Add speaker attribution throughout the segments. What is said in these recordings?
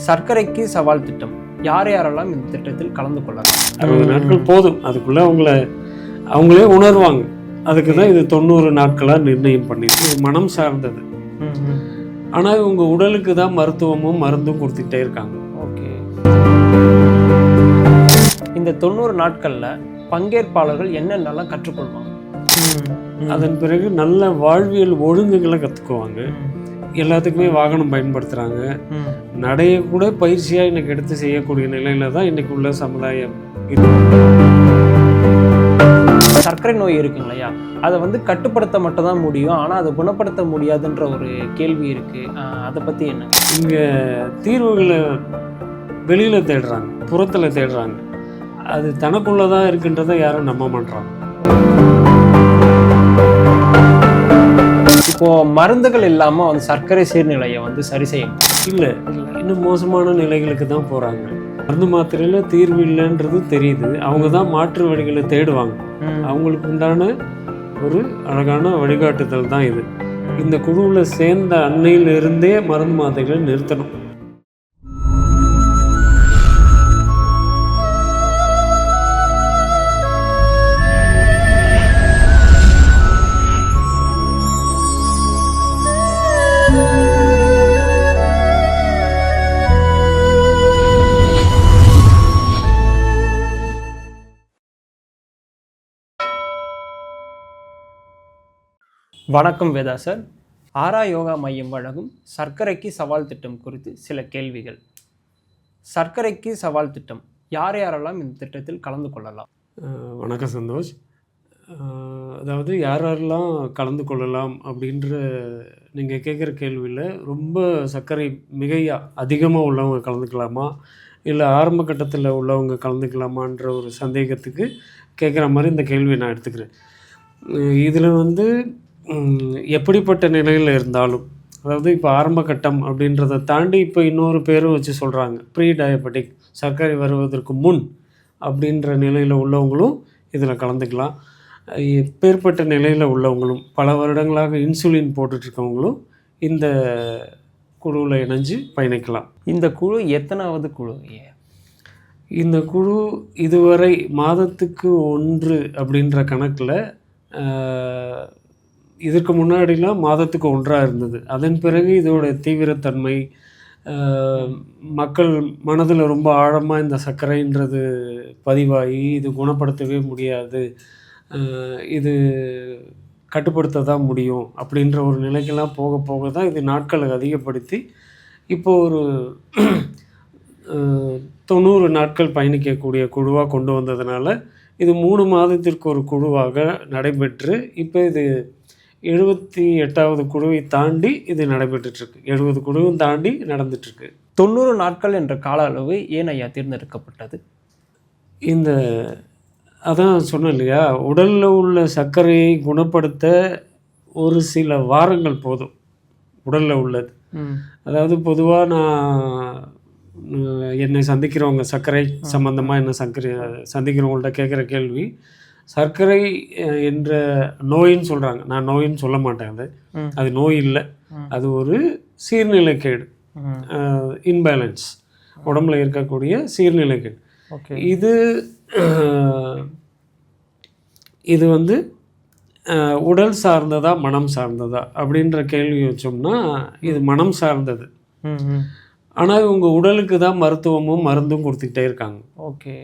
Speaker 1: சர்க்கரைக்கு சவால் திட்டம் யார் யாரெல்லாம் இந்த திட்டத்தில் கலந்து கொள்ளலாம்?
Speaker 2: 60 நாட்கள் போதும். அதுக்குள்ளே அவங்களே உணர்வாங்க. அதுக்கு தான் இது 90 நாட்களாக நிர்ணயம் பண்ணிட்டு இது மனம் சார்ந்தது. ஆனால் இவங்க உடலுக்கு தான் மருத்துவமும் மருந்தும் கொடுத்துக்கிட்டே இருக்காங்க.
Speaker 1: ஓகே. இந்த 90 நாட்களில் பங்கேற்பாளர்கள் என்னென்னலாம் கற்றுக்கொள்வாங்க?
Speaker 2: அதன் பிறகு நல்ல வாழ்வியல் ஒழுங்குகளை கற்றுக்குவாங்க. எல்லாத்துக்குமே வாகனம் பயன்படுத்துகிறாங்க. நடைய கூட பயிற்சியாக இன்னைக்கு எடுத்து செய்யக்கூடிய நிலையில தான் இன்னைக்கு உள்ள சமுதாயம் இருக்கு.
Speaker 1: சர்க்கரை நோய் இருக்குங்க இல்லையா, அதை கட்டுப்படுத்த மட்டும் தான் முடியும், ஆனால் அதை குணப்படுத்த முடியாதுன்ற ஒரு கேள்வி இருக்கு. அதை பற்றி என்ன?
Speaker 2: இங்கே தீர்வுகளை வெளியில் தேடுறாங்க, புறத்தில் தேடுறாங்க. அது தனக்குள்ளதான் இருக்குன்றதை யாரும் நம்ப மாட்டாங்க.
Speaker 1: இப்போ மருந்துகள் இல்லாமல் சர்க்கரை சீர்நிலையை சரி செய்ய
Speaker 2: இல்லை, இன்னும் மோசமான நிலைகளுக்கு தான் போகிறாங்க. மருந்து மாத்திரையில் தீர்வு இல்லைன்றது தெரியுது. அவங்க தான் மாற்று வழிகளை தேடுவாங்க. அவங்களுக்கு உண்டான ஒரு அழகான வழிகாட்டுதல் தான் இது. இந்த குழுவில் சேர்ந்த அன்னையிலிருந்தே மருந்து மாத்திரைகளை நிறுத்தணும்.
Speaker 1: வணக்கம் வேதா சார். ஆரா யோகா மையம் வழங்கும் சர்க்கரைக்கு சவால் திட்டம் குறித்து சில கேள்விகள். சர்க்கரைக்கு சவால் திட்டம் யார் யாரெல்லாம் இந்த திட்டத்தில் கலந்து கொள்ளலாம்?
Speaker 2: வணக்கம் சந்தோஷ். அதாவது யாரெல்லாம் கலந்து கொள்ளலாம் அப்படின்ற நீங்கள் கேட்குற கேள்வியில் ரொம்ப சர்க்கரை மிகையாக அதிகமாக உள்ளவங்க கலந்துக்கலாமா, இல்லை ஆரம்ப கட்டத்தில் உள்ளவங்க கலந்துக்கலாமான்ற ஒரு சந்தேகத்துக்கு கேட்குற மாதிரி இந்த கேள்வியை நான் எடுத்துக்கிறேன். இதில் எப்படிப்பட்ட நிலையில் இருந்தாலும், அதாவது இப்போ ஆரம்ப கட்டம் அப்படின்றத தாண்டி இப்போ இன்னொரு பேரும் வச்சு சொல்கிறாங்க, ப்ரீ டயபெட்டிக், சர்க்கரை வருவதற்கு முன் அப்படின்ற நிலையில் உள்ளவங்களும் இதில் கலந்துக்கலாம். எப்பேற்பட்ட நிலையில் உள்ளவங்களும் பல வருடங்களாக இன்சுலின் போட்டுட்ருக்கவங்களும் இந்த குழுவில் இணைஞ்சு பயணிக்கலாம்.
Speaker 1: இந்த குழு எத்தனாவது குழு?
Speaker 2: இந்த குழு இதுவரை மாதத்துக்கு 1 அப்படின்ற கணக்கில், இதற்கு முன்னாடிலாம் மாதத்துக்கு 1 இருந்தது. அதன் பிறகு இதோட தீவிரத்தன்மை, மக்கள் மனதில் ரொம்ப ஆழமாக இந்த சர்க்கரைன்றது பதிவாகி இது குணப்படுத்தவே முடியாது, இது கட்டுப்படுத்த தான் முடியும் அப்படின்ற ஒரு நிலைக்கெல்லாம் போக போக தான் இது நாட்களை அதிகப்படுத்தி இப்போ ஒரு 90 நாட்கள் பயணிக்கக்கூடிய குழுவாக கொண்டு வந்ததுனால இது 3 மாதத்திற்கு ஒரு குழுவாக நடைபெற்று இப்போ இது 78வது குழுவை தாண்டி இது நடைபெற்றுருக்கு. 70 குழுவும் தாண்டி நடந்துட்டுருக்கு.
Speaker 1: 90 நாட்கள் என்ற கால அளவு ஏன் ஐயா தேர்ந்தெடுக்கப்பட்டது?
Speaker 2: இந்த அதான் சொன்னேன் இல்லையா, உடலில் உள்ள சர்க்கரையை குணப்படுத்த ஒரு சில வாரங்கள் போதும் உடலில் உள்ளது. அதாவது பொதுவாக நான் என்னை சந்திக்கிறவங்க, சர்க்கரை சம்மந்தமாக என்ன சந்திக்கிறவங்கள்ட்ட கேட்குற கேள்வி, சர்க்கரை என்ற நோயின்னு சொல்கிறாங்க. நான் நோயின்னு சொல்ல மாட்டேன். அது நோய் இல்லை, அது ஒரு சீர்நிலைக்கேடு, இன்பேலன்ஸ், உடம்புல இருக்கக்கூடிய சீர்நிலைக்கேடு. இது உடல் சார்ந்ததா மனம் சார்ந்ததா அப்படின்ற கேள்வி வச்சோம்னா இது மனம் சார்ந்தது. ஆனால் இவங்க உடலுக்கு தான் மருத்துவமும் மருந்தும் கொடுத்துக்கிட்டே இருக்காங்க.
Speaker 1: ஓகே.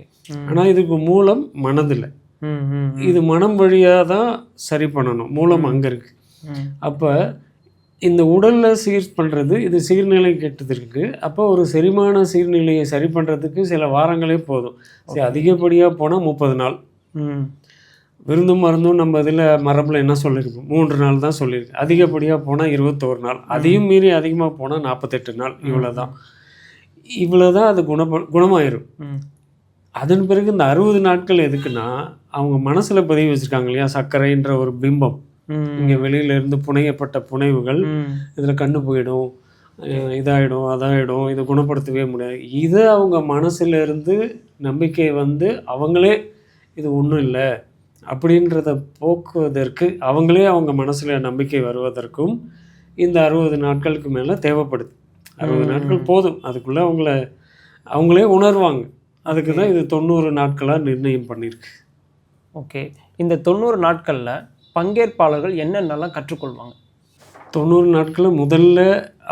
Speaker 2: ஆனால் இதுக்கு மூலம் மனதில்லை. இது மனம் வழியாக தான் சரி பண்ணணும். மூலம் அங்கே இருக்குது. அப்போ இந்த உடலில் சீர் பண்ணுறது, இது சீர்நிலை கெட்டதுக்கு. அப்போ ஒரு செரிமான சீர்நிலையை சரி பண்ணுறதுக்கு சில வாரங்களே போதும். சரி, அதிகப்படியாக போனால் 30 நாள். விருந்தும் மருந்தும் நம்ம இதில் மரபில் என்ன சொல்லியிருக்கோம், 3 நாள் தான் சொல்லியிருக்கு. அதிகப்படியாக போனால் 21 நாள், அதையும் மீறி அதிகமாக போனால் 48 நாள். இவ்வளோ தான் அது குணமாயிரும். அதன் பிறகு இந்த 60 நாட்கள் எதுக்குன்னா, அவங்க மனசில் பதிவு வச்சுருக்காங்க இல்லையா, சர்க்கரைன்ற ஒரு பிம்பம். இங்கே வெளியிலேருந்து புனையப்பட்ட புனைவுகள், இதில் கண்ணு போயிடும், இதாகிடும், அதாகிடும், இதை குணப்படுத்தவே முடியாது. இதை அவங்க மனசிலிருந்து நம்பிக்கை அவங்களே இது ஒன்றும் இல்லை அப்படின்றத போக்குவதற்கு, அவங்களே அவங்க மனசில் நம்பிக்கை வருவதற்கும் இந்த 60 நாட்களுக்கு மேலே தேவைப்படுது. 60 நாட்கள் போதும். அதுக்குள்ளே அவங்களே உணர்வாங்க. அதுக்கு தான் இது 90 நாட்களாக நிர்ணயம் பண்ணியிருக்கு.
Speaker 1: ஓகே. இந்த 90 நாட்களில் பங்கேற்பாளர்கள் என்னென்னலாம் கற்றுக்கொள்வாங்க?
Speaker 2: 90 நாட்களில் முதல்ல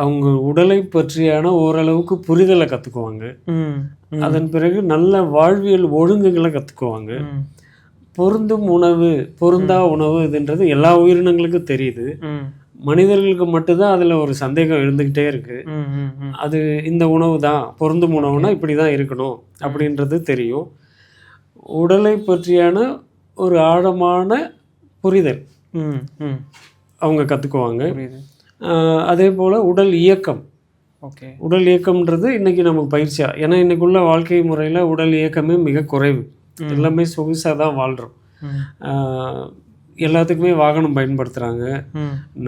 Speaker 2: அவங்க உடலை பற்றியான ஓரளவுக்கு புரிதலை கற்றுக்குவாங்க. அதன் பிறகு நல்ல வாழ்வியல் ஒழுங்குகளை கற்றுக்குவாங்க. பொருந்தும் உணவு, பொருந்தா உணவு இதுன்றது எல்லா உயிரினங்களுக்கும் தெரியுது. மனிதர்களுக்கு மட்டும்தான் அதில் ஒரு சந்தேகம் எழுந்துக்கிட்டே இருக்கு. அது இந்த உணவு தான் பொருந்தும் உணவுனா இப்படி தான் இருக்கணும் அப்படின்றது தெரியும். உடலை பற்றியான ஒரு ஆழமான புரிதல் அவங்க கற்றுக்குவாங்க. அதே போல் உடல் இயக்கம்.
Speaker 1: ஓகே. உடல்
Speaker 2: இயக்கம்ன்றது இன்றைக்கி நமக்கு பயிற்சியாக, ஏன்னா இன்றைக்குள்ள வாழ்க்கை முறையில் உடல் இயக்கமே மிக குறைவு. எல்லாமே சொகுசாக தான் வாழ்கிறோம். எல்லாத்துக்குமே வாகனம் பயன்படுத்துகிறாங்க.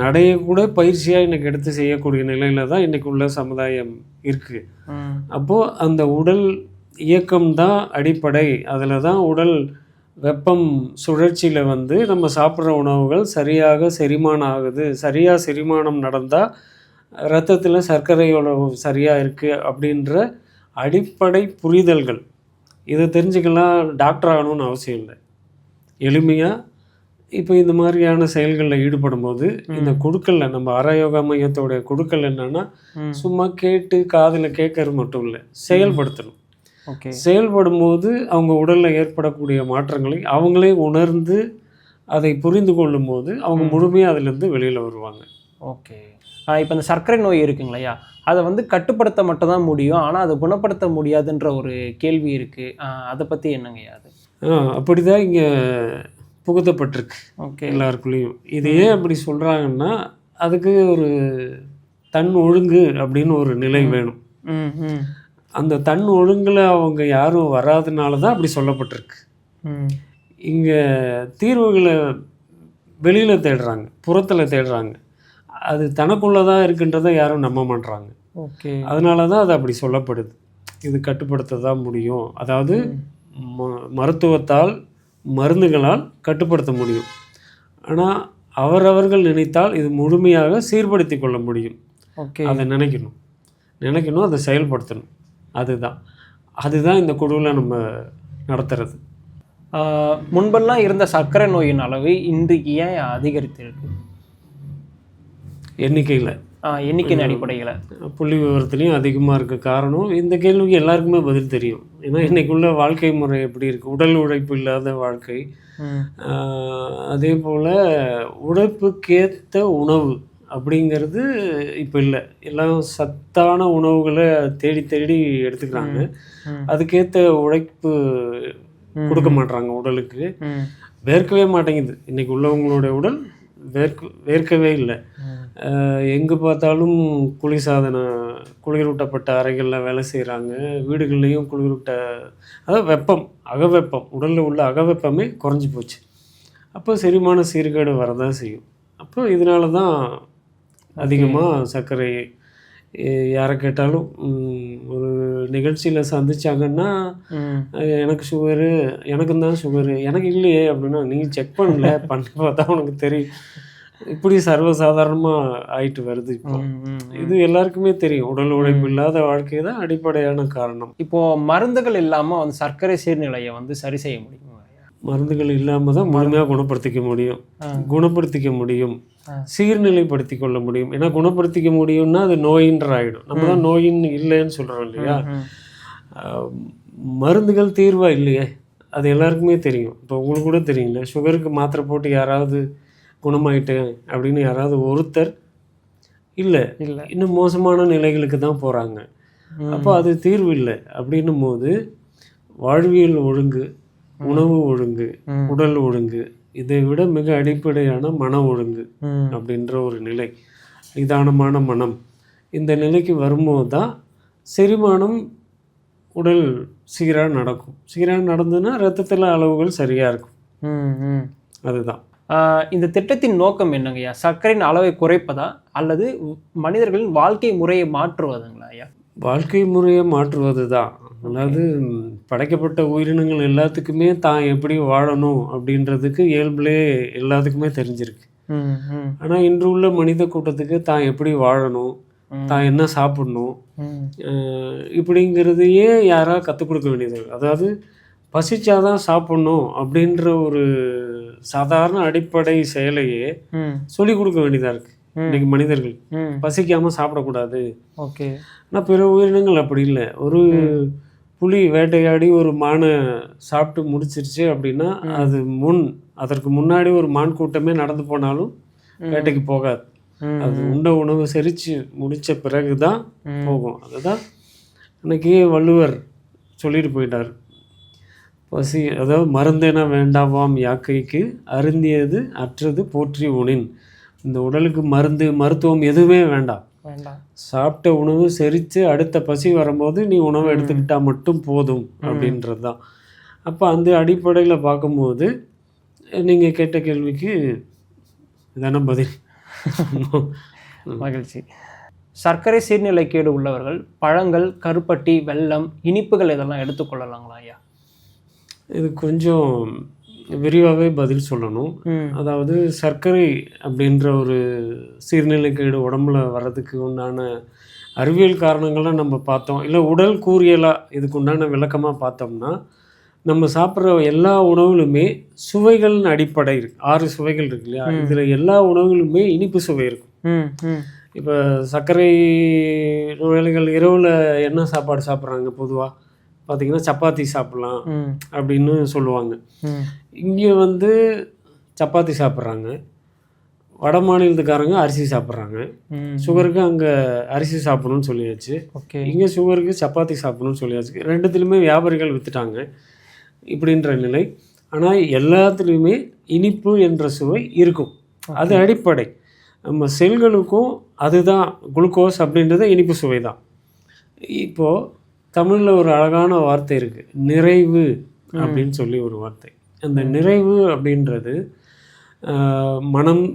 Speaker 2: நடைய கூட பயிற்சியாக இன்றைக்கி எடுத்து செய்யக்கூடிய நிலையில் தான் இன்றைக்கி உள்ள சமுதாயம் இருக்குது. அப்போது அந்த உடல் இயக்கம்தான் அடிப்படை. அதில் தான் உடல் வெப்பம் சுழற்சியில் நம்ம சாப்பிட்ற உணவுகள் சரியாக செரிமானம் ஆகுது. சரியாக செரிமானம் நடந்தால் இரத்தத்தில் சர்க்கரை அளவு சரியாக இருக்குது அப்படின்ற அடிப்படை புரிதல்கள். இதை தெரிஞ்சுக்கலாம் டாக்டர் ஆகணும்னு அவசியம் இல்லை. எளிமையாக இப்போ இந்த மாதிரியான செயல்களில் ஈடுபடும் போது இந்த குழுக்களில் நம்ம ஆராயோகா மையத்தோடைய குழுக்கள் என்னென்னா சும்மா கேட்டு காதில் கேட்கறது மட்டும் இல்லை, செயல்படுத்தணும்.
Speaker 1: ஓகே.
Speaker 2: செயல்படும் போது அவங்க உடலில் ஏற்படக்கூடிய மாற்றங்களை அவங்களே உணர்ந்து அதை புரிந்து கொள்ளும் போது அவங்க முழுமையாக அதிலேருந்து வெளியில் வருவாங்க.
Speaker 1: ஓகே. இப்போ இந்த சர்க்கரை நோய் இருக்குங்களையா, அதை கட்டுப்படுத்த மட்டும் தான் முடியும், ஆனால் அதை குணப்படுத்த முடியாதுன்ற ஒரு கேள்வி இருக்குது. அதை பற்றி என்னங்கய்யா அது?
Speaker 2: அப்படி தான் இங்கே புகுத்தப்பட்டிருக்கு.
Speaker 1: ஓகே.
Speaker 2: எல்லாருக்குள்ளேயும் இது ஏன் அப்படி சொல்கிறாங்கன்னா, அதுக்கு ஒரு தன் ஒழுங்கு அப்படின்னு ஒரு நிலை வேணும். அந்த தன் ஒழுங்கில் அவங்க யாரும் வராதனால தான் அப்படி சொல்லப்பட்டிருக்கு. இங்கே தீர்வுகளை வெளியில் தேடுறாங்க, புறத்தில் தேடுறாங்க. அது தனக்குள்ளே தான் இருக்குன்றதை யாரும் நம்ப மாட்டுறாங்க.
Speaker 1: ஓகே.
Speaker 2: அதனால தான் அது அப்படி சொல்லப்படுது. இது கட்டுப்படுத்த தான் முடியும். அதாவது மருத்துவத்தால் மருந்துகளால் கட்டுப்படுத்த முடியும். ஆனால் அவரவர்கள் நினைத்தால் இது முழுமையாக சீர்படுத்தி கொள்ள முடியும்.
Speaker 1: ஓகே.
Speaker 2: அதை நினைக்கணும், அதை செயல்படுத்தணும். அதுதான் இந்த குழுவில் நம்ம நடத்துறது.
Speaker 1: முன்பெல்லாம் இருந்த சர்க்கரை நோயின் அளவு இன்றைக்கு ஏன் அதிகரித்திருக்கு? எண்ணிக்கையின் அடிப்படையில்
Speaker 2: புள்ளி விவரத்துலேயும் அதிகமாக இருக்க காரணம் இந்த கேள்விக்கு எல்லாருக்குமே பதில் தெரியும். ஏன்னா இன்றைக்குள்ள வாழ்க்கை முறை எப்படி இருக்குது, உடல் உழைப்பு இல்லாத வாழ்க்கை. அதே போல் உழைப்புக்கேற்ற உணவு அப்படிங்கிறது இப்போ இல்லை. எல்லாம் சத்தான உணவுகளை தேடி தேடி எடுத்துக்கிறாங்க. அதுக்கேற்ற உழைப்பு கொடுக்க மாட்றாங்க உடலுக்கு. வேர்க்கவே மாட்டேங்குது. இன்றைக்கி உள்ளவங்களுடைய உடல் வேர்க்கவே இல்லை. எங்கே பார்த்தாலும் குளிரூட்டப்பட்ட அறைகளில் வேலை செய்கிறாங்க. வீடுகள்லேயும் அதாவது வெப்பம், அகவெப்பம், உடலில் உள்ள அகவெப்பமே குறைஞ்சி போச்சு. அப்போ செரிமான சீர்கேடு வரதான் செய்யும். அப்போ இதனால தான் அதிகமாக சர்க்கரை. யாரை கேட்டாலும் ஒரு நிகழ்ச்சியில் சந்திச்சாங்கன்னா எனக்கு சுகரு, எனக்கும் தான் சுகரு, எனக்கு இல்லையே அப்படின்னா நீங்கள் செக் பண்ணல, பண்ணி பார்த்தா உனக்கு தெரியும். இப்படி சர்வசாதாரணமாக ஆயிட்டு வருது. இப்போ இது எல்லாருக்குமே தெரியும். உடல் உழைப்பு இல்லாத வாழ்க்கை தான் அடிப்படையான காரணம்.
Speaker 1: இப்போது மருந்துகள் இல்லாமல் சர்க்கரை சீர்நிலையை சரி செய்ய முடியும்?
Speaker 2: மருந்துகள் இல்லாமல் தான் முழுமையாக குணப்படுத்திக்க முடியும், சீர்நிலைப்படுத்தி கொள்ள முடியும். ஏன்னா குணப்படுத்திக்க முடியும்னா அது நோயின்ற ஆகிடும். நம்ம தான் நோயின்னு இல்லைன்னு சொல்கிறோம் இல்லையா. மருந்துகள் தீர்வாக இல்லையே, அது எல்லாருக்குமே தெரியும். இப்போ உங்களுக்கு கூட தெரியுங்களே, சுகருக்கு மாத்திரை போட்டு யாராவது குணமாயிட்டேன் அப்படின்னு யாராவது ஒருத்தர் இல்லை, இன்னும் மோசமான நிலைகளுக்கு தான் போகிறாங்க. அப்போ அது தீர்வு இல்லை. அப்படின்னும் போது வாழ்வியல் ஒழுங்கு, உணவு ஒழுங்கு, உடல் ஒழுங்கு, இதை விட மிக அடிப்படையான மன ஒழுங்கு அப்படின்ற ஒரு நிலை, நிதானமான மனம், இந்த நிலைக்கு வரும்போது தான் செரிமானம் உடல் சீராக நடக்கும். சீராக நடந்ததுன்னா இரத்தத்தில் அளவுகள் சரியாக இருக்கும். அதுதான்
Speaker 1: இந்த திட்டத்தின் நோக்கம் என்னங்கய்யா? சர்க்கரையின் அளவை குறைப்பதா அல்லது மனிதர்களின் வாழ்க்கை முறையை மாற்றுவதுங்களா ஐயா?
Speaker 2: வாழ்க்கை முறையை மாற்றுவது தான். அதாவது படைக்கப்பட்ட உயிரினங்கள் எல்லாத்துக்குமே தான் எப்படி வாழணும் அப்படின்றதுக்கு இயல்புலே எல்லாத்துக்குமே தெரிஞ்சிருக்கு. ஆனால் இன்று உள்ள மனித கூட்டத்துக்கு தான் எப்படி வாழணும், தான் என்ன சாப்பிடணும் இப்படிங்கிறதையே யாராவது கற்றுக் கொடுக்க வேண்டியது. அதாவது பசிச்சாதான் சாப்பிடணும் அப்படின்ற ஒரு சாதாரண அடிப்படை செயலையே சொல்லிக் கொடுக்க வேண்டியதாக இருக்குது இன்றைக்கி மனிதர்கள். பசிக்காமல் சாப்பிடக்கூடாது.
Speaker 1: ஓகே.
Speaker 2: ஆனால் பிற உயிரினங்கள் அப்படி இல்லை. ஒரு புலி வேட்டையாடி ஒரு மானை சாப்பிட்டு முடிச்சிருச்சு அப்படின்னா அதற்கு முன்னாடி ஒரு மான் கூட்டமே நடந்து போனாலும் வேட்டைக்கு போகாது. அது உண்ட உணவு செரித்து முடித்த பிறகு தான் போகும். அதுதான் அன்னைக்கே வள்ளுவர் சொல்லிட்டு போயிட்டார். பசி அதாவது மருந்தென வேண்டாவாம் யாக்கைக்கு அருந்தியது அற்றது போற்றி உணின். இந்த உடலுக்கு மருத்துவம் எதுவுமே வேண்டாம். சாப்பிட்ட உணவு செரித்து அடுத்த பசி வரும்போது நீ உணவை எடுத்துக்கிட்டால் மட்டும் போதும் அப்படின்றது தான். அப்போ அந்த அடிப்படையில் பார்க்கும்போது நீங்கள் கேட்ட கேள்விக்கு இதான பதில்.
Speaker 1: மகிழ்ச்சி. சர்க்கரை சீர்நிலைக்கேடு உள்ளவர்கள் பழங்கள், கருப்பட்டி, வெல்லம், இனிப்புகள் இதெல்லாம் எடுத்துக்கொள்ளலாங்களா ஐயா?
Speaker 2: இது கொஞ்சம் விரிவாகவே பதில் சொல்லணும். அதாவது சர்க்கரை அப்படின்ற ஒரு சீர்நிலைக்கேடு உடம்புல வர்றதுக்கு உண்டான அறிவியல் காரணங்கள்லாம் நம்ம பார்த்தோம். இல்லை உடல் கூறியலாக இதுக்கு உண்டான விளக்கமாக பார்த்தோம்னா, நம்ம சாப்பிட்ற எல்லா உணவுகளுமே சுவைகளின் அடிப்படை இருக்குது. 6 சுவைகள் இருக்கு இல்லையா? இதில் எல்லா உணவுகளுமே இனிப்பு சுவை இருக்கும். இப்போ சர்க்கரை நோயாளிகள் இரவில் என்ன சாப்பாடு சாப்பிட்றாங்க? பொதுவாக பார்த்திங்கன்னா சப்பாத்தி சாப்பிட்லாம் அப்படின்னு சொல்லுவாங்க. இங்கே சப்பாத்தி சாப்பிட்றாங்க. வட மாநிலத்துக்காரங்க அரிசி சாப்பிட்றாங்க. சுகருக்கு அங்கே அரிசி சாப்பிடணும்னு சொல்லியாச்சு. இங்கே சுகருக்கு சப்பாத்தி சாப்பிடணும்னு சொல்லியாச்சு. ரெண்டுத்துலேயுமே வியாபாரிகள் விற்றுட்டாங்க இப்படின்ற நிலை. ஆனால் எல்லாத்துலேயுமே இனிப்பு என்ற சுவை இருக்கும். அது அடிப்படை. நம்ம செல்களுக்கும் அதுதான் குளுக்கோஸ் அப்படின்றது இனிப்பு சுவை தான். இப்போது தமிழில் ஒரு அழகான வார்த்தை இருக்குது, நிறைவு அப்படின்னு சொல்லி ஒரு வார்த்தை. அந்த நிறைவு அப்படின்றது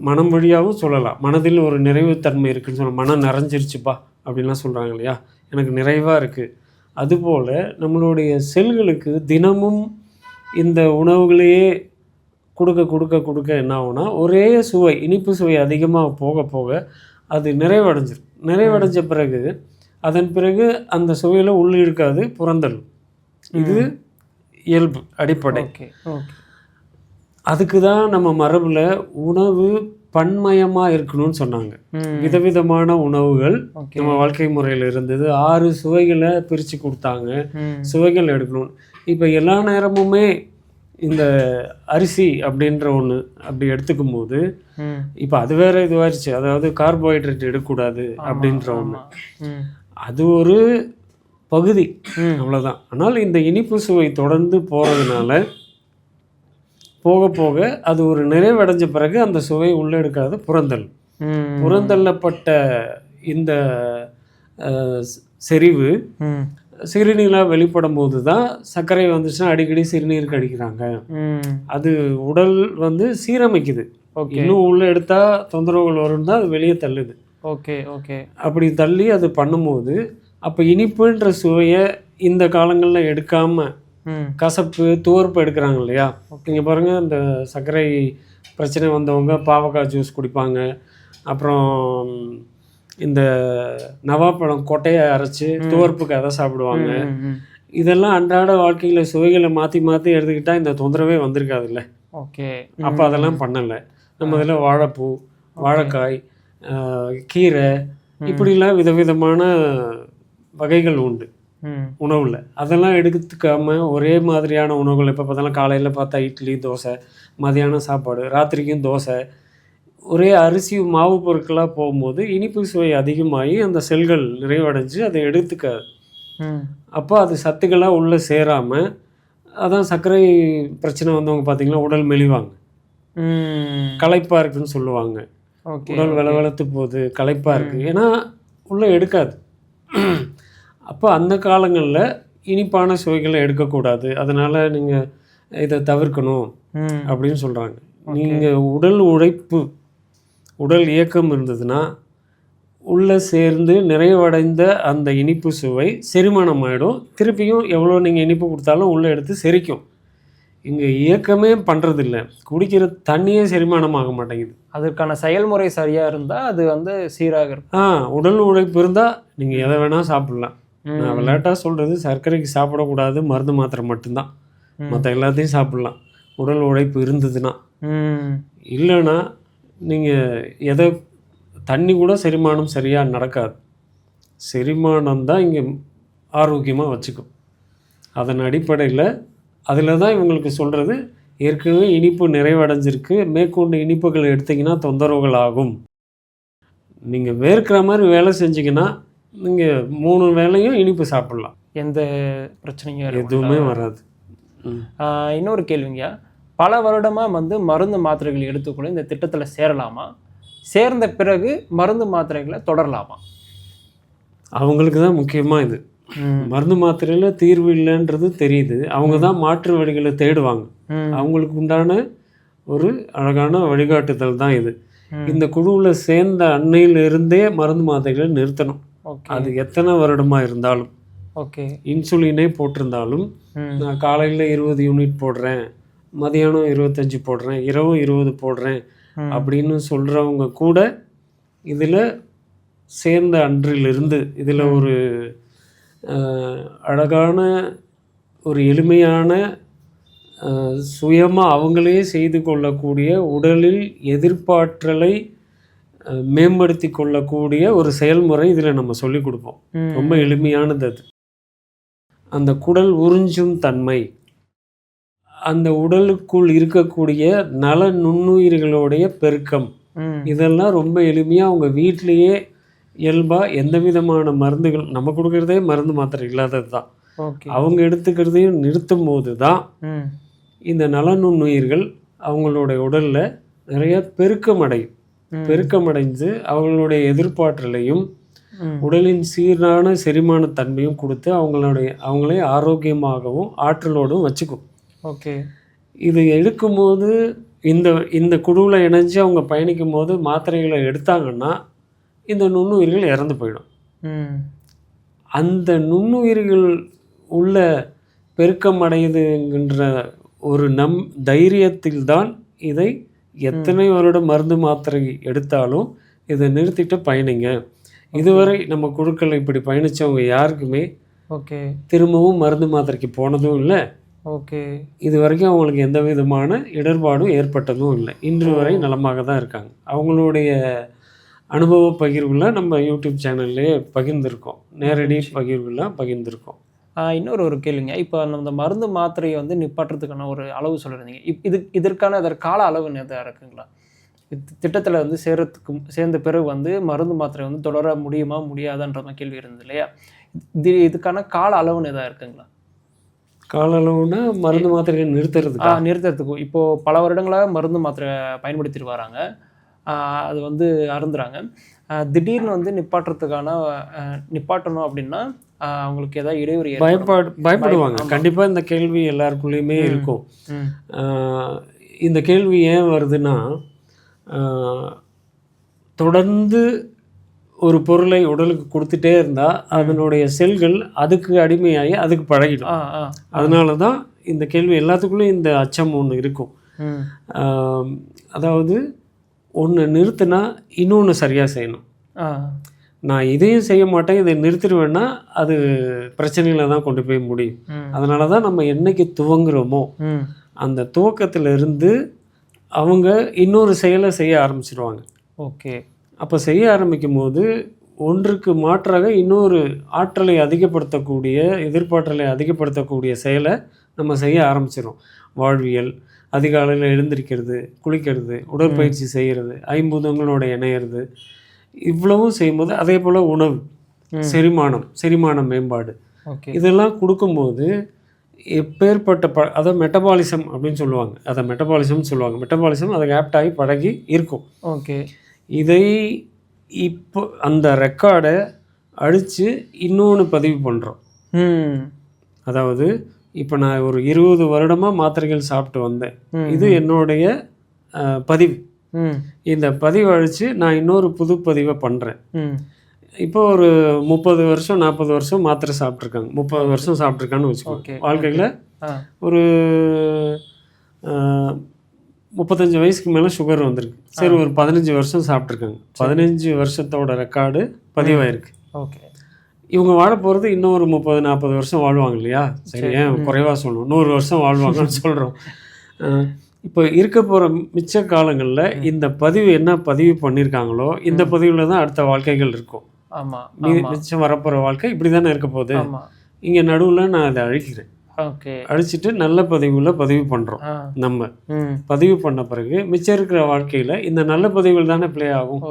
Speaker 2: மனம் வழியாகவும் சொல்லலாம். மனதில் ஒரு நிறைவுத்தன்மை இருக்குதுன்னு சொல்லலாம். மனம் நிறைஞ்சிருச்சுப்பா அப்படின்லாம் சொல்கிறாங்க இல்லையா? எனக்கு நிறைவாக இருக்குது. அதுபோல் நம்மளுடைய செல்களுக்கு தினமும் இந்த உணவுகளையே கொடுக்க என்ன ஆகும்னா, ஒரே சுவை இனிப்பு சுவை அதிகமாக போக போக அது நிறைவடைஞ்சிடும். நிறைவடைஞ்ச பிறகு அதன் பிறகு அந்த சுவையில் உள்ள இருக்காது, புறந்தள்ளும். இது இயல்பு அடிப்படை. அதுக்கு தான் நம்ம மரபில் உணவு பன்மயமாக இருக்கணும்னு சொன்னாங்க. விதவிதமான உணவுகள் நம்ம வாழ்க்கை முறையில் இருந்தது. 6 சுவைகளை பிரித்து கொடுத்தாங்க. சுவைகள் எடுக்கணும். இப்போ எல்லா நேரமுமே இந்த அரிசி அப்படின்ற ஒன்று அப்படி எடுத்துக்கும் போது இப்போ அது வேற இதுவாயிருச்சு. அதாவது கார்போஹைட்ரேட் எடுக்கக்கூடாது அப்படின்ற ஒன்று, அது ஒரு பகுதி, அவ்வளோதான். ஆனால் இந்த இனிப்பு சுவை தொடர்ந்து போகிறதுனால போக போக அது ஒரு நிறைவடைஞ்ச பிறகு அந்த சுவை உள்ளே எடுக்காது, புறந்தள்ளப்பட்ட இந்த செறிவு சிறுநீராக வெளிப்படும் போது தான் சர்க்கரை வந்துச்சுன்னா அடிக்கடி சிறுநீருக்கு அடிக்கிறாங்க. அது உடல் சீரமைக்குது. இன்னும் உள்ளே எடுத்தால் தொந்தரவுகள் வரும் தான் அது வெளியே தள்ளுது. அப்படி தள்ளி அது பண்ணும்போது அப்போ இனிப்புன்ற சுவையை இந்த காலங்களில் எடுக்காமல் கசப்பு துவர்ப்பு எடுக்கிறாங்க இல்லையா? நீங்கள் பாருங்கள், இந்த சர்க்கரை பிரச்சனை வந்தவங்க பாவக்காய் ஜூஸ் குடிப்பாங்க. அப்புறம் இந்த நவாப்பழம் கொட்டையை அரைச்சி துவர்ப்புக்கு அதை சாப்பிடுவாங்க. இதெல்லாம் அன்றாட வாழ்க்கையில் சுவைகளை மாற்றி மாற்றி எடுத்துக்கிட்டால் இந்த தொந்தரவே வந்திருக்காதுல்ல. அப்போ அதெல்லாம் பண்ணலை. நம்ம இதில் வாழைப்பூ, வாழைக்காய், கீரை, இப்படிலாம் விதவிதமான வகைகள் உண்டு உணவில். அதெல்லாம் எடுத்துக்காமல் ஒரே மாதிரியான உணவுகள் இப்போ பார்த்தாலும் காலையில் பார்த்தா இட்லி, தோசை, மதியானம் சாப்பாடு, ராத்திரிக்கும் தோசை, ஒரே அரிசி மாவு பொருட்களாக போகும்போது இனிப்பு சுவை அதிகமாகி அந்த செல்கள் நிறைவடைஞ்சு அதை எடுத்துக்காது. அப்போ அது சத்துக்களாக உள்ளே சேராமல், அதான் சர்க்கரை பிரச்சனை வந்தவங்க பார்த்திங்கன்னா உடல் மெலிவாங்க, களைப்பாக இருக்குதுன்னு சொல்லுவாங்க. உடல் வெளவெளத்து போகுது, களைப்பாக இருக்குது, ஏன்னா உள்ளே எடுக்காது. அப்போ அந்த காலங்களில் இனிப்பான சுவைகளை எடுக்கக்கூடாது, அதனால் நீங்கள் இதை தவிர்க்கணும் அப்படின்னு சொல்கிறாங்க. நீங்கள் உடல் உழைப்பு, உடல் இயக்கம் இருந்ததுன்னா உள்ளே சேர்ந்து நிறைவடைந்த அந்த இனிப்பு சுவை செரிமானம் ஆகிடும். திருப்பியும் எவ்வளோ நீங்கள் இனிப்பு கொடுத்தாலும் உள்ளே எடுத்து செரிக்கும். இங்கே இயக்கமே பண்ணுறதில்ல. குடிக்கிற தண்ணியே செரிமானம் ஆக மாட்டேங்குது.
Speaker 1: அதற்கான செயல்முறை சரியாக இருந்தால் அது வந்து சீராக இருக்கும்.
Speaker 2: உடல் உழைப்பு இருந்தால் நீங்கள் எதை வேணால் சாப்பிட்லாம். நான் விளையாட்டாக சொல்கிறது, சர்க்கரைக்கு சாப்பிடக்கூடாது, மருந்து மாத்திரை மட்டும்தான். மற்ற எல்லாத்தையும் சாப்பிட்லாம் உடல் உழைப்பு இருந்ததுன்னா. இல்லைன்னா நீங்கள் தண்ணி கூட செரிமானம் சரியாக நடக்காது. செரிமானம் தான் இங்கே ஆரோக்கியமாக வச்சுக்கும். அதன் அடிப்படையில் அதில் தான் இவங்களுக்கு சொல்கிறது, ஏற்கனவே இனிப்பு நிறைவடைஞ்சிருக்கு, மேற்கொண்டு இனிப்புகள் எடுத்திங்கன்னா தொந்தரவுகள் ஆகும். நீங்கள் வேர்க்கிற மாதிரி வேலை செஞ்சிங்கன்னா நீங்கள் 3 வேளையும் இனிப்பு சாப்பிட்லாம்,
Speaker 1: எந்த பிரச்சனையும்
Speaker 2: எதுவுமே வராது.
Speaker 1: இன்னொரு கேள்விங்க, பல வருடமாக வந்து மருந்து மாத்திரைகள் எடுத்துக்கூட இந்த திட்டத்தில் சேரலாமா? சேர்ந்த பிறகு மருந்து மாத்திரைகளை தொடரலாமா?
Speaker 2: அவங்களுக்கு தான் முக்கியமாக இது. மருந்து மாத்திரையில் தீர்வு இல்லைன்றது தெரியுது. அவங்க தான் மாற்று வழிகளை தேடுவாங்க. அவங்களுக்கு உண்டான ஒரு அழகான வழிகாட்டுதல் தான் இது. இந்த குழுவில் சேர்ந்த அன்னையிலிருந்தே மருந்து மாத்திரைகளை நிறுத்தணும். அது எத்தனை வருடமாக இருந்தாலும். இன்சுலினே போட்டிருந்தாலும், நான் காலையில் 20 யூனிட் போடுறேன், மதியானம் 25 போடுறேன், இரவு 20 போடுறேன் அப்படின்னு சொல்கிறவங்க கூட இதில் சேர்ந்த அன்றிலிருந்து இதில் ஒரு அழகான ஒரு எளிமையான சுயமாக அவங்களே செய்து கொள்ளக்கூடிய, உடலில் எதிர்ப்பாற்றலை மேம்படுத்தி கொள்ளக்கூடிய ஒரு செயல்முறை இதில் நம்ம சொல்லிக் கொடுப்போம். ரொம்ப எளிமையானது அது. அந்த குடல் உறிஞ்சும் தன்மை, அந்த உடலுக்குள் இருக்கக்கூடிய நல நுண்ணுயிர்களுடைய பெருக்கம், இதெல்லாம் ரொம்ப எளிமையாக அவங்க வீட்டிலையே இயல்பாக எந்த விதமான மருந்துகள், நம்ம கொடுக்குறதே மருந்து மாத்திரை இல்லாதது தான், அவங்க எடுத்துக்கிறதையும் நிறுத்தும் போது தான் இந்த நல நுண்ணுயிர்கள் அவங்களுடைய உடலில் நிறைய பெருக்கமடைஞ்சு அவங்களுடைய எதிர்ப்பாற்றலையும் உடலின் சீரான செரிமான தன்மையும் கொடுத்து அவங்களே ஆரோக்கியமாகவும் ஆற்றலோடும் வச்சுக்கும். இது எடுக்கும்போது இந்த குழுவில் இணைஞ்சு அவங்க பயணிக்கும் போது மாத்திரைகளை எடுத்தாங்கன்னா இந்த நுண்ணுயிர்கள் இறந்து போயிடும். அந்த நுண்ணுயிர்கள் உள்ள பெருக்கம் அடையுதுங்கிற ஒரு தைரியத்தில் தான் இதை எத்தனை வருடம் மருந்து மாத்திரை எடுத்தாலும் இதை நிறுத்திட்டு பயணிங்க. இதுவரை நம்ம குழுக்கள் இப்படி பயணித்தவங்க யாருக்குமே திரும்பவும் மருந்து மாத்திரைக்கு போனதும் இல்லை. இது வரைக்கும் அவங்களுக்கு எந்த விதமான இடர்பாடும் ஏற்பட்டதும் இல்லை. இன்று வரை நலமாக தான் இருக்காங்க. அவங்களுடைய அனுபவ பகிர்வுலாம் நம்ம யூடியூப் சேனல்லே பகிர்ந்துருக்கோம், நேரடி பகிர்வுலாம் பகிர்ந்துருக்கோம்.
Speaker 1: இன்னொரு கேள்விங்க, இப்போ நம்ம மருந்து மாத்திரையை வந்து நிப்பாட்டுறதுக்கான ஒரு அளவு சொல்லியிருந்தீங்க. இதற்கான கால அளவு எதாவது இருக்குங்களா? திட்டத்தில் வந்து சேர்ந்த பிறகு வந்து மருந்து மாத்திரை வந்து தொடர முடியுமா முடியாதான்ற மாதிரி கேள்வி இருந்தது இல்லையா? இதுக்கான கால அளவுன்னு எதாவது இருக்குங்களா?
Speaker 2: கால அளவுனா மருந்து மாத்திரைகள்
Speaker 1: நிறுத்துறதுக்கும் இப்போது பல வருடங்களாக மருந்து மாத்திரை பயன்படுத்திட்டு வராங்க, அது வந்து அருந்துறாங்க. திடீர்னு வந்து நிப்பாட்டணும் அப்படின்னா அவங்களுக்கு ஏதாவது இடையூறு
Speaker 2: பயப்படுவாங்க. கண்டிப்பாக இந்த கேள்வி எல்லாருக்குள்ளேயுமே இருக்கும். இந்த கேள்வி ஏன் வருதுன்னா, தொடர்ந்து ஒரு பொருளை உடலுக்கு கொடுத்துட்டே இருந்தால் அதனுடைய செல்கள் அதுக்கு அடிமையாகி அதுக்கு பழகிடும். அதனால தான் இந்த கேள்வி எல்லாத்துக்குள்ளேயும் இந்த அச்சம் ஒன்று இருக்கும். அதாவது ஒன்று நிறுத்தினா இன்னொன்று சரியாக செய்யணும். நான் இதையும் செய்ய மாட்டேன், இதை நிறுத்திடுவேன்னா அது பிரச்சனையில் தான் கொண்டு போய் முடியும். அதனால தான் நம்ம என்னைக்கு துவங்குறோமோ அந்த துவக்கத்திலிருந்து அவங்க இன்னொரு செயலை செய்ய ஆரம்பிச்சிடுவாங்க. அப்போ செய்ய ஆரம்பிக்கும் போது ஒன்றுக்கு மாற்றாக இன்னொரு ஆற்றலை அதிகப்படுத்தக்கூடிய, எதிர்ப்பாற்றலை அதிகப்படுத்தக்கூடிய செயலை நம்ம செய்ய ஆரம்பிச்சிடும். வாழ்வியல், அதிகாலையில் எழுந்திருக்கிறது, குளிக்கிறது, உடற்பயிற்சி செய்கிறது, ஐம்பூதங்களோட இணையிறது, இவ்வளவும் செய்யும்போது அதே போல் உணவு, செரிமான மேம்பாடு, இதெல்லாம் கொடுக்கும்போது எப்பேற்பட்ட அதாவது மெட்டபாலிசம் அப்படின்னு சொல்லுவாங்க, அதை மெட்டபாலிசம் அதுக்கு ஆப்டாகி பழகி இருக்கும். இதை இப்போ அந்த ரெக்கார்டை அழித்து இன்னொன்று பதிவு பண்ணுறோம். அதாவது இப்போ நான் ஒரு 20 வருடமாக மாத்திரைகள் சாப்பிட்டு வந்தேன், இது என்னுடைய பதிவு. இந்த பதிவை அழித்து நான் இன்னொரு புது பதிவை பண்ணுறேன். இப்போ ஒரு 30 வருஷம் 40 வருஷம் மாத்திரை சாப்பிட்ருக்காங்க, 30 வருஷம் சாப்பிட்ருக்கான்னு வச்சுக்கோங்க. வாழ்க்கையில் ஒரு 35 வயசுக்கு மேலே சுகர் வந்திருக்கு. சரி, ஒரு 15 வருஷம் சாப்பிட்ருக்காங்க. 15 வருஷத்தோட ரெக்கார்டு பதிவாயிருக்கு.
Speaker 1: ஓகே.
Speaker 2: இவங்க வாழ போகிறது இன்னும் ஒரு 30-40 வருஷம் வாழ்வாங்க இல்லையா? சரி, ஏன் குறைவாக சொல்லணும், 100 வருஷம் வாழ்வாங்கன்னு சொல்கிறோம். இப்போ இருக்க போகிற மிச்ச காலங்களில் இந்த பதிவு என்ன பதிவு பண்ணியிருக்காங்களோ இந்த பதிவில் தான் அடுத்த வாழ்க்கைகள் இருக்கும். மிச்சம் வரப்போகிற வாழ்க்கை இப்படி தானே இருக்க போகுது. இங்கே நடுவில் நான் அதை அழிக்கிறேன். அழிச்சிட்டு நல்ல பதிவு பண்ணுறோம். நம்ம பதிவு பண்ண பிறகு மிச்சம் இருக்கிற வாழ்க்கையில் இந்த நல்ல பதிவுகள் தானே ப்ளே ஆகும்.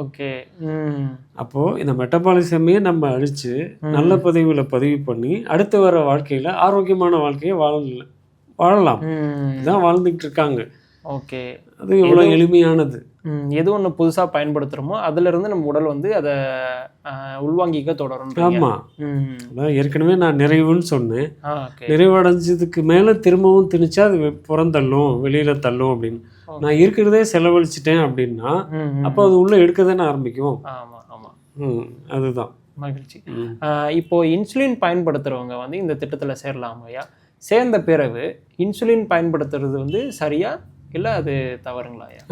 Speaker 2: அப்போது இந்த மெட்டபாலிசமையே நம்ம அழித்து நல்ல பதிவில் பதிவு பண்ணி அடுத்து வர வாழ்க்கையில் ஆரோக்கியமான வாழ்க்கையை வாழலாம். இதுதான் வாழ்ந்துக்கிட்டு இருக்காங்க.
Speaker 1: ஓகே.
Speaker 2: அது எவ்வளோ எளிமையானது.
Speaker 1: எது ஒன்று புதுசாக பயன்படுத்துகிறோமோ அதிலிருந்து நம்ம உடல் வந்து அதை உள்வாங்கிக்க தொடரும்.
Speaker 2: ஆமாம், அதான் ஏற்கனவே நான் நிறைவுன்னு சொன்னேன். நிறைவடைஞ்சதுக்கு மேலே திரும்பவும் திணிச்சா அது புறந்தள்ளும், வெளியில் தள்ளும் அப்படின்னு. நான் இருக்கிறதே செலவழிச்சிட்டேன் அப்படின்னா அப்போ அது உள்ளே எடுக்க தானே ஆரம்பிக்கும்.
Speaker 1: ஆமாம் ஆமாம்,
Speaker 2: அதுதான்
Speaker 1: மகிழ்ச்சி. இப்போ இன்சுலின் பயன்படுத்துகிறவங்க வந்து இந்த திட்டத்தில் சேரலாம் ஐயா. சேர்ந்த பிறகு இன்சுலின் பயன்படுத்துறது வந்து சரியா இல்லை அது தவறுங்களா ஐயா?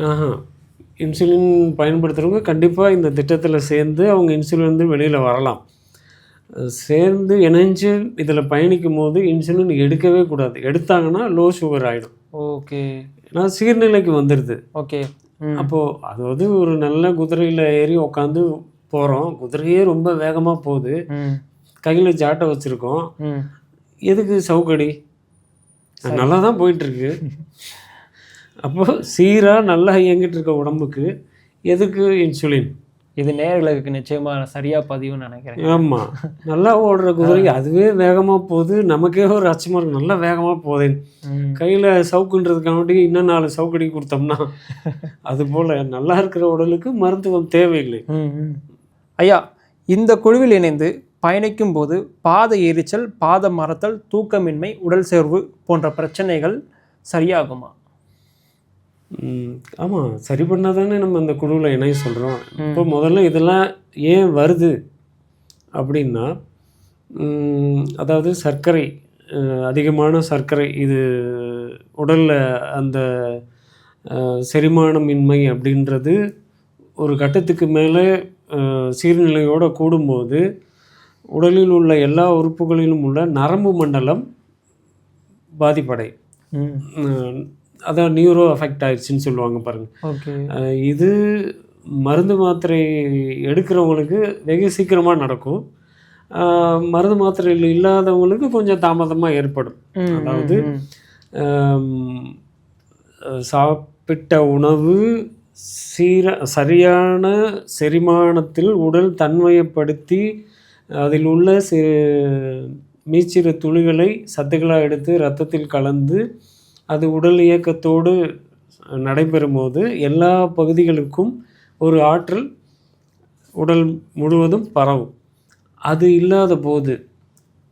Speaker 2: இன்சுலின் பயன்படுத்துகிறவங்க கண்டிப்பாக இந்த திட்டத்தில் சேர்ந்து அவங்க இன்சுலின் வெளியில் வரலாம். சேர்ந்து இணைஞ்சு இதில் பயணிக்கும் போது இன்சுலின் எடுக்கவே கூடாது. எடுத்தாங்கன்னா லோ சுகர் ஆகிடும்.
Speaker 1: ஓகே.
Speaker 2: ஏன்னா சீர்நிலைக்கு வந்துடுது.
Speaker 1: ஓகே.
Speaker 2: அப்போது அதாவது ஒரு நல்ல குதிரையில் ஏறி உட்காந்து போகிறோம், குதிரையே ரொம்ப வேகமாக போகுது, கையில் ஜாட்டை வச்சுருக்கோம், எதுக்கு சவுக்கடி? நல்லா தான் போயிட்டுருக்கு. அப்போது சீராக நல்லா இயங்கிட்டு இருக்க உடம்புக்கு எதுக்கு இன்சுலின்?
Speaker 1: இது நேயர்களுக்கு நிச்சயமாக சரியாக பதிவுன்னு நினைக்கிறேன்.
Speaker 2: ஆமாம், நல்லா ஓடுற குதிரை அதுவே வேகமாக போகுது, நமக்கே ஒரு அச்சமாக இருக்கும், நல்லா வேகமாக போகுதேன்னு. கையில் சவுக்குன்றதுக்காண்டி இன்னும் 4 சவுக்கடி கொடுத்தோம்னா அதுபோல் நல்லா இருக்கிற உடலுக்கு மருத்துவம் தேவையில்லை.
Speaker 1: ஐயா, இந்த குழுவில் இணைந்து பயணிக்கும் போது பாத எரிச்சல், பாத மறத்தல், தூக்கமின்மை, உடல் சோர்வு போன்ற பிரச்சனைகள் சரியாகுமா?
Speaker 2: ஆமாம், சரி பண்ணால் தானே நம்ம அந்த குழுவில் இணைய சொல்கிறோம். இப்போ முதல்ல இதெல்லாம் ஏன் வருது அப்படின்னா, அதாவது சர்க்கரை, அதிகமான சர்க்கரை, இது உடலில் அந்த செரிமானமின்மை அப்படின்றது ஒரு கட்டத்துக்கு மேலே சீர்நிலையோடு கூடும்போது உடலில் உள்ள எல்லா உறுப்புகளிலும் உள்ள நரம்பு மண்டலம் பாதிப்படையும். அதான் நியூரோ அஃபெக்ட் ஆயிடுச்சுன்னு சொல்லுவாங்க பாருங்கள். இது மருந்து மாத்திரை எடுக்கிறவங்களுக்கு வெகு சீக்கிரமாக நடக்கும். மருந்து மாத்திரையில் இல்லாதவங்களுக்கு கொஞ்சம் தாமதமாக ஏற்படும். அதாவது சாப்பிட்ட உணவு சரியான செரிமானத்தில் உடல் தன்மையப்படுத்தி அதில் உள்ள மீச்சிறு துளிகளை சத்துக்களாக எடுத்து இரத்தத்தில் கலந்து அது உடல் இயக்கத்தோடு நடைபெறும்போது எல்லா பகுதிகளுக்கும் ஒரு ஆற்றல் உடல் முழுவதும் பரவும். அது இல்லாத போது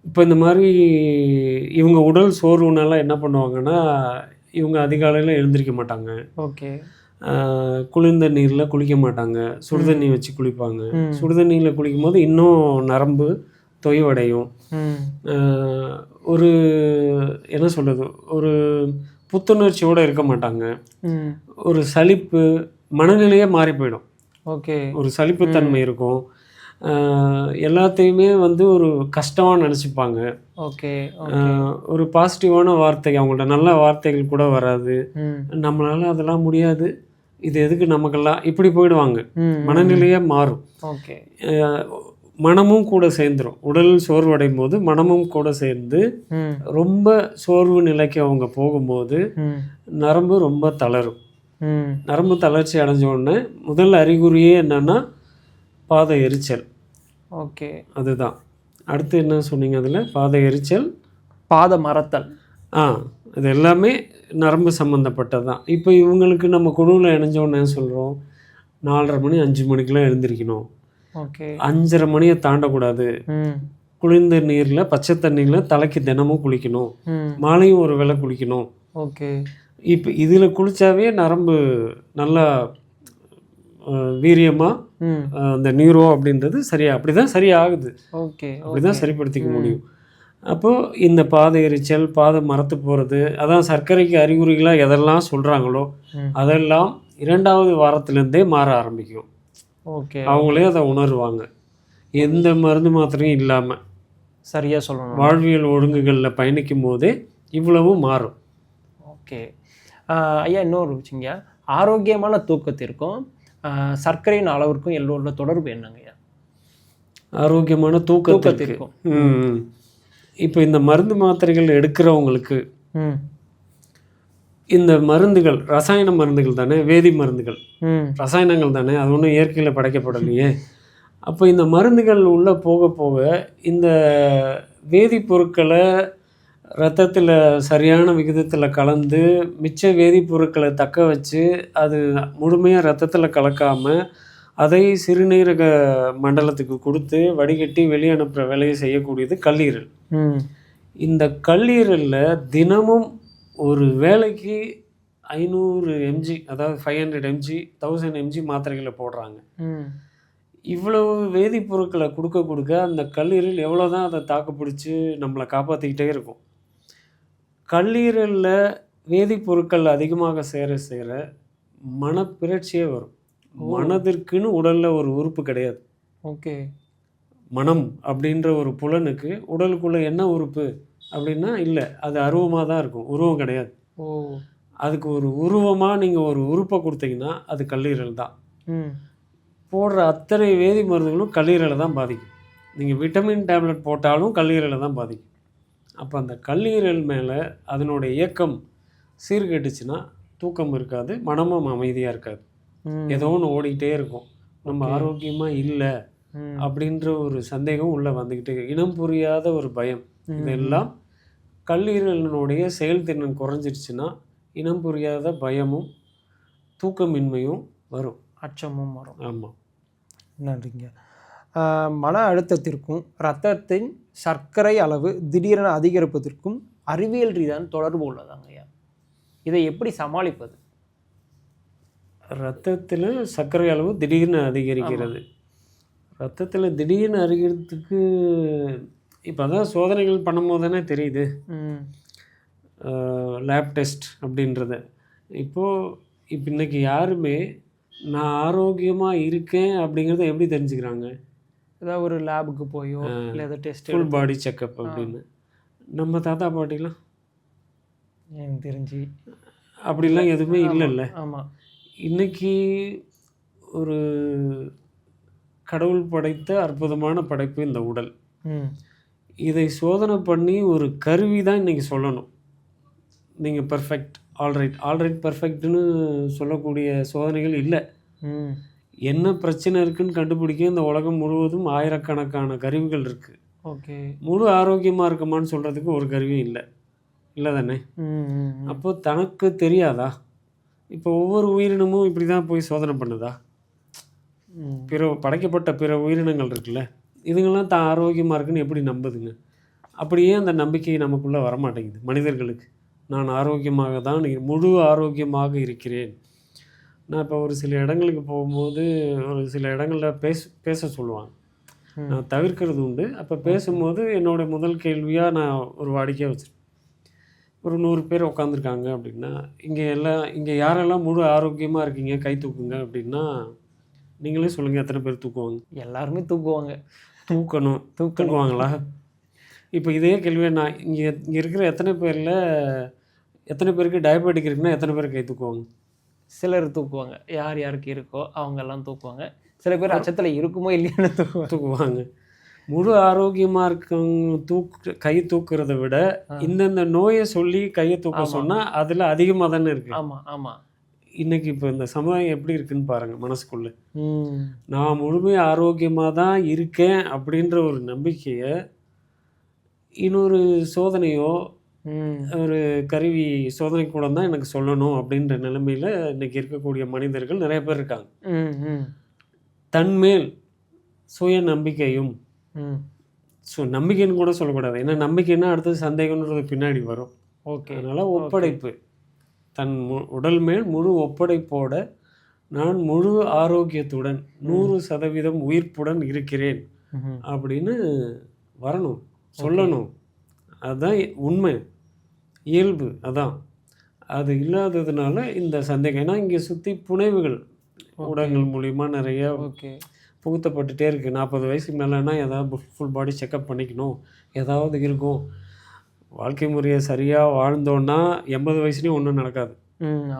Speaker 2: இப்போ இந்த மாதிரி இவங்க உடல் சோர்வுனால என்ன பண்ணுவாங்கன்னா, இவங்க அதிகாலையில் எழுந்திரிக்க மாட்டாங்க.
Speaker 1: ஓகே.
Speaker 2: குளிர்ந்த நீரில் குளிக்க மாட்டாங்க, சுடுதண்ணி வச்சு குளிப்பாங்க. சுடுதண்ணியில் குளிக்கும் போது இன்னும் நரம்பு தொய்வடையும். ஒரு என்ன சொல்கிறது, ஒரு புத்துணர்ச்சியோடு இருக்க மாட்டாங்க. ஒரு சலிப்பு மனநிலையே மாறி போயிடும்.
Speaker 1: ஓகே.
Speaker 2: ஒரு சலிப்புத்தன்மை இருக்கும். எல்லாத்தையுமே வந்து ஒரு கஷ்டமாக நினச்சிப்பாங்க.
Speaker 1: ஓகே.
Speaker 2: ஒரு பாசிட்டிவான வார்த்தை, அவங்கள்ட்ட நல்ல வார்த்தைகள் கூட வராது. நம்மளால அதெல்லாம் முடியாது, இது எதுக்கு நமக்கெல்லாம், இப்படி போயிடுவாங்க. மனநிலையே மாறும்.
Speaker 1: ஓகே.
Speaker 2: மனமும் கூட சேர்ந்துடும். உடல் சோர்வடையும் போது மனமும் கூட சேர்ந்து ரொம்ப சோர்வு நிலைக்கு அவங்க போகும்போது நரம்பு ரொம்ப தளரும். நரம்பு தளர்ச்சி அடைஞ்ச உடனே முதல் அறிகுறியே என்னன்னா பாத எரிச்சல்.
Speaker 1: ஓகே.
Speaker 2: அதுதான். அடுத்து என்ன சொன்னீங்க அதில்? பாத எரிச்சல்,
Speaker 1: பாத மறத்தல்.
Speaker 2: இது எல்லாமே நரம்பு சம்மந்தப்பட்டது தான். இப்போ இவங்களுக்கு நம்ம குழுவில் இணைஞ்சோன்னு சொல்கிறோம், 4:30 மணி 5 மணிக்கெலாம் எழுந்திரிக்கணும்.
Speaker 1: ஓகே.
Speaker 2: 5:30 மணியை தாண்டக்கூடாது. குளிர்ந்த நீரில் பச்சை தண்ணியில் தலைக்கு தினமும் குளிக்கணும், மாலையும் ஒரு வேளை குளிக்கணும்.
Speaker 1: ஓகே.
Speaker 2: இப்போ இதில் குளித்தாவே நரம்பு நல்லா வீரியமாக அந்த நியூரோ அப்படின்றது சரியாக அப்படி தான் சரியாகுது.
Speaker 1: ஓகே.
Speaker 2: அப்படி தான் சரிப்படுத்திக்க முடியும். அப்போது இந்த பாதை எரிச்சல், பாதை மரத்து போகிறது, அதான் சர்க்கரைக்கு அறிகுறிகளாக எதெல்லாம் சொல்கிறாங்களோ அதெல்லாம் 2வது வாரத்துலேருந்தே மாற ஆரம்பிக்கும்.
Speaker 1: ஓகே.
Speaker 2: அவங்களே அதை உணருவாங்க. எந்த மருந்து மாத்திரையும் இல்லாமல்
Speaker 1: சரியாக சொல்லணும்.
Speaker 2: வாழ்வியல் ஒழுங்குகளில் பயணிக்கும் போதே இவ்வளவும் மாறும்.
Speaker 1: ஓகே. ஐயா, இன்னொரு விஷயங்க, ஆரோக்கியமான தூக்கத்திற்கும் சர்க்கரையின் அளவிற்கும் எல்லோருள்ள தொடர்பு என்னங்கய்யா?
Speaker 2: ஆரோக்கியமான தூக்கத்திற்கும் இப்போ இந்த மருந்து மாத்திரைகள் எடுக்கிறவங்களுக்கு இந்த மருந்துகள் ரசாயன மருந்துகள் தானே, வேதி மருந்துகள், ரசாயனங்கள் தானே, அது ஒன்றும் இயற்கையில் படைக்கப்படலையே. அப்போ இந்த மருந்துகள் உள்ளே போக போக இந்த வேதிப்பொருட்களை ரத்தத்தில் சரியான விகிதத்தில் கலந்து மிச்ச வேதிப்பொருட்களை தக்க வச்சு அது முழுமையாக ரத்தத்தில் கலக்காமல் அதை சிறுநீரக மண்டலத்துக்கு கொடுத்து வடிகட்டி வெளியே அனுப்புகிற வேலையை செய்யக்கூடியது கல்லீரல். இந்த கல்லீரலில் தினமும் ஒரு வேலைக்கு 500 mg, அதாவது 500 mg, 1000 mg மாத்திரைகளை போடுறாங்க. இவ்வளவு வேதிப்பொருட்களை கொடுக்க கொடுக்க அந்த கல்லீரல் எவ்வளோ தான் அதை தாக்கு பிடிச்சி நம்மளை காப்பாற்றிக்கிட்டே இருக்கும். கல்லீரலில் வேதிப்பொருட்கள் அதிகமாக சேர சேர மனப்பிரட்சியே வரும். மனதிற்குன்னு உடலில் ஒரு உறுப்பு கிடையாது.
Speaker 1: ஓகே.
Speaker 2: மனம் அப்படின்ற ஒரு புலனுக்கு உடலுக்குள்ளே என்ன உறுப்பு அப்படின்னா இல்லை, அது அருவமாக தான் இருக்கும், உருவம் கிடையாது. அதுக்கு ஒரு உருவமாக நீங்கள் ஒரு உறுப்பை கொடுத்தீங்கன்னா அது கல்லீரல் தான். போடுற அத்தனை வேதி மருந்துகளும் கல்லீரலை தான் பாதிக்கும். நீங்கள் விட்டமின் டேப்லெட் போட்டாலும் கல்லீரலை தான் பாதிக்கும். அப்போ அந்த கல்லீரல் மேலே அதனுடைய இயக்கம் சீர்கெட்டுச்சுன்னா தூக்கம் இருக்காது, மனமும் அமைதியாக இருக்காது, ஏதோ ஒன்று ஓடிக்கிட்டே இருக்கும். நம்ம ஆரோக்கியமாக இல்லை அப்படின்ற ஒரு சந்தேகம் உள்ளே வந்துக்கிட்டே, இனம் புரியாத ஒரு பயம், இதெல்லாம் கல்லீரலினுடைய செயல்திறன் குறைஞ்சிருச்சுன்னா இனம் புரியாத பயமும் தூக்கமின்மையும் வரும்,
Speaker 1: அச்சமும் வரும்.
Speaker 2: ஆமாம்.
Speaker 1: நன்றிங்க. மன அழுத்தத்திற்கும் இரத்தத்தின் சர்க்கரை அளவு திடீரென அதிகரிப்பதற்கும் அறிவியல் ரீதியான தொடர்பு உள்ளதாங்கய்யா. இதை எப்படி சமாளிப்பது?
Speaker 2: ரத்தத்தில் சர்க்கரை அளவு திடீர்னு அதிகரிக்கிறது. ரத்தத்தில் திடீர்னு அதிகரிக்கிறதுக்கு இப்போ தான் சோதனைகள் பண்ணும்போது தானே தெரியுது, லேப் டெஸ்ட் அப்படின்றத. இப்போ இன்றைக்கி யாருமே நான் ஆரோக்கியமாக இருக்கேன் அப்படிங்கிறத எப்படி தெரிஞ்சுக்கிறாங்க?
Speaker 1: ஏதாவது ஒரு லேபுக்கு போயோ இல்லை ஏதாவது டெஸ்ட்,
Speaker 2: ஃபுல் பாடி செக்கப் அப்படின்னு. நம்ம தாத்தா பாட்டிலாம்
Speaker 1: எனக்கு தெரிஞ்சு
Speaker 2: அப்படிலாம் எதுவுமே இல்லைல்ல.
Speaker 1: ஆமாம்.
Speaker 2: இன்றைக்கி ஒரு கடவுள் படைத்த அற்புதமான படைப்பு இந்த உடல். இதை சோதனை பண்ணி ஒரு கருவி தான் இன்றைக்கி சொல்லணும், நீங்கள் பர்ஃபெக்ட், ஆல்ரைட் பர்ஃபெக்ட்னு சொல்லக்கூடிய சோதனைகள் இல்லை. என்ன பிரச்சனை இருக்குன்னு கண்டுபிடிக்க இந்த உலகம் முழுவதும் ஆயிரக்கணக்கான கருவிகள் இருக்குது.
Speaker 1: ஓகே.
Speaker 2: முழு ஆரோக்கியமாக இருக்குமான்னு சொல்கிறதுக்கு ஒரு கருவியும் இல்லை தானே. அப்போ தனக்கு தெரியாதா? இப்போ ஒவ்வொரு உயிரினமும் இப்படி தான் போய் சோதனை பண்ணுதா? படைக்கப்பட்ட பிற உயிரினங்கள் இருக்குல்ல, இதுங்கெல்லாம் தான் ஆரோக்கியமாக இருக்குன்னு எப்படி நம்புதுங்க? அப்படியே அந்த நம்பிக்கை நமக்குள்ளே வரமாட்டேங்குது மனிதர்களுக்கு. நான் ஆரோக்கியமாக தான், முழு ஆரோக்கியமாக இருக்கிறேன். நான் இப்போ ஒரு சில இடங்களுக்கு போகும்போது ஒரு சில இடங்களில் பேச சொல்லுவாங்க, நான் தவிர்க்கிறது உண்டு. அப்போ பேசும்போது என்னோடய முதல் கேள்வியாக நான் ஒரு வாடிக்கையாக வச்சுருக்கேன், ஒரு 100 பேர் உட்காந்துருக்காங்க அப்படின்னா, இங்கே யாரெல்லாம் முழு ஆரோக்கியமாக இருக்கீங்க கை தூக்குங்க அப்படின்னா, நீங்களே சொல்லுங்கள் எத்தனை பேர் தூக்குவாங்க?
Speaker 1: எல்லாருமே தூக்குவாங்க.
Speaker 2: தூக்குவாங்களா? இப்போ இதே கேள்வியை நான் இங்கே இருக்கிற எத்தனை பேருக்கு டயபெட்டிக் இருக்குன்னா எத்தனை பேர் கை தூக்குவாங்க?
Speaker 1: சிலர் தூக்குவாங்க, யார் யாருக்கு இருக்கோ அவங்கெல்லாம் தூக்குவாங்க. சில பேர் அச்சத்தில் இருக்குமோ இல்லையான்னு தூக்குவாங்க.
Speaker 2: முழு ஆரோக்கியமாக இருக்கவங்க கை தூக்குறத விட இந்தந்த நோயை சொல்லி கையை தூக்க சொன்னால் அதில் அதிகமாக தானே இருக்குது.
Speaker 1: ஆமாம்.
Speaker 2: இன்றைக்கி இப்போ இந்த சமுதாயம் எப்படி இருக்குன்னு பாருங்கள். மனசுக்குள்ளே நான் முழுமையாக ஆரோக்கியமாக தான் இருக்கேன் அப்படின்ற ஒரு நம்பிக்கையை இன்னொரு சோதனையோ ஒரு கருவி சோதனை கூட தான் எனக்கு சொல்லணும் அப்படின்ற நிலைமையில் இன்றைக்கி இருக்கக்கூடிய மனிதர்கள் நிறைய பேர் இருக்காங்க. தன்மேல் சுய நம்பிக்கையும், நம்பிக்கைன்னு கூட சொல்லக்கூடாது, ஏன்னா நம்பிக்கைன்னா அடுத்தது சந்தேகம்ன்றது பின்னாடி வரும். ஓகே. அதனால் ஒப்படைப்பு, தன் உடல் மேல் முழு ஒப்படைப்போட நான் முழு ஆரோக்கியத்துடன் 100% உயிர்ப்புடன் இருக்கிறேன் அப்படின்னு வரணும், சொல்லணும். அதுதான் உண்மை, இயல்பு. அதான் அது இல்லாததுனால இந்த சந்தேகம். ஏன்னா இங்கே சுற்றி புனைவுகள் ஊடகங்கள் மூலிமா நிறைய
Speaker 1: ஓகே.
Speaker 2: புகுத்தப்பட்டுட்டே இருக்குது. 40 வயசுக்கு மேலேனா ஏதாவது ஃபுல் பாடி செக்கப் பண்ணிக்கணும், ஏதாவது இருக்கும். வாழ்க்கை முறையை சரியாக வாழ்ந்தோன்னா 80 வயசுலேயும் ஒன்றும் நடக்காது.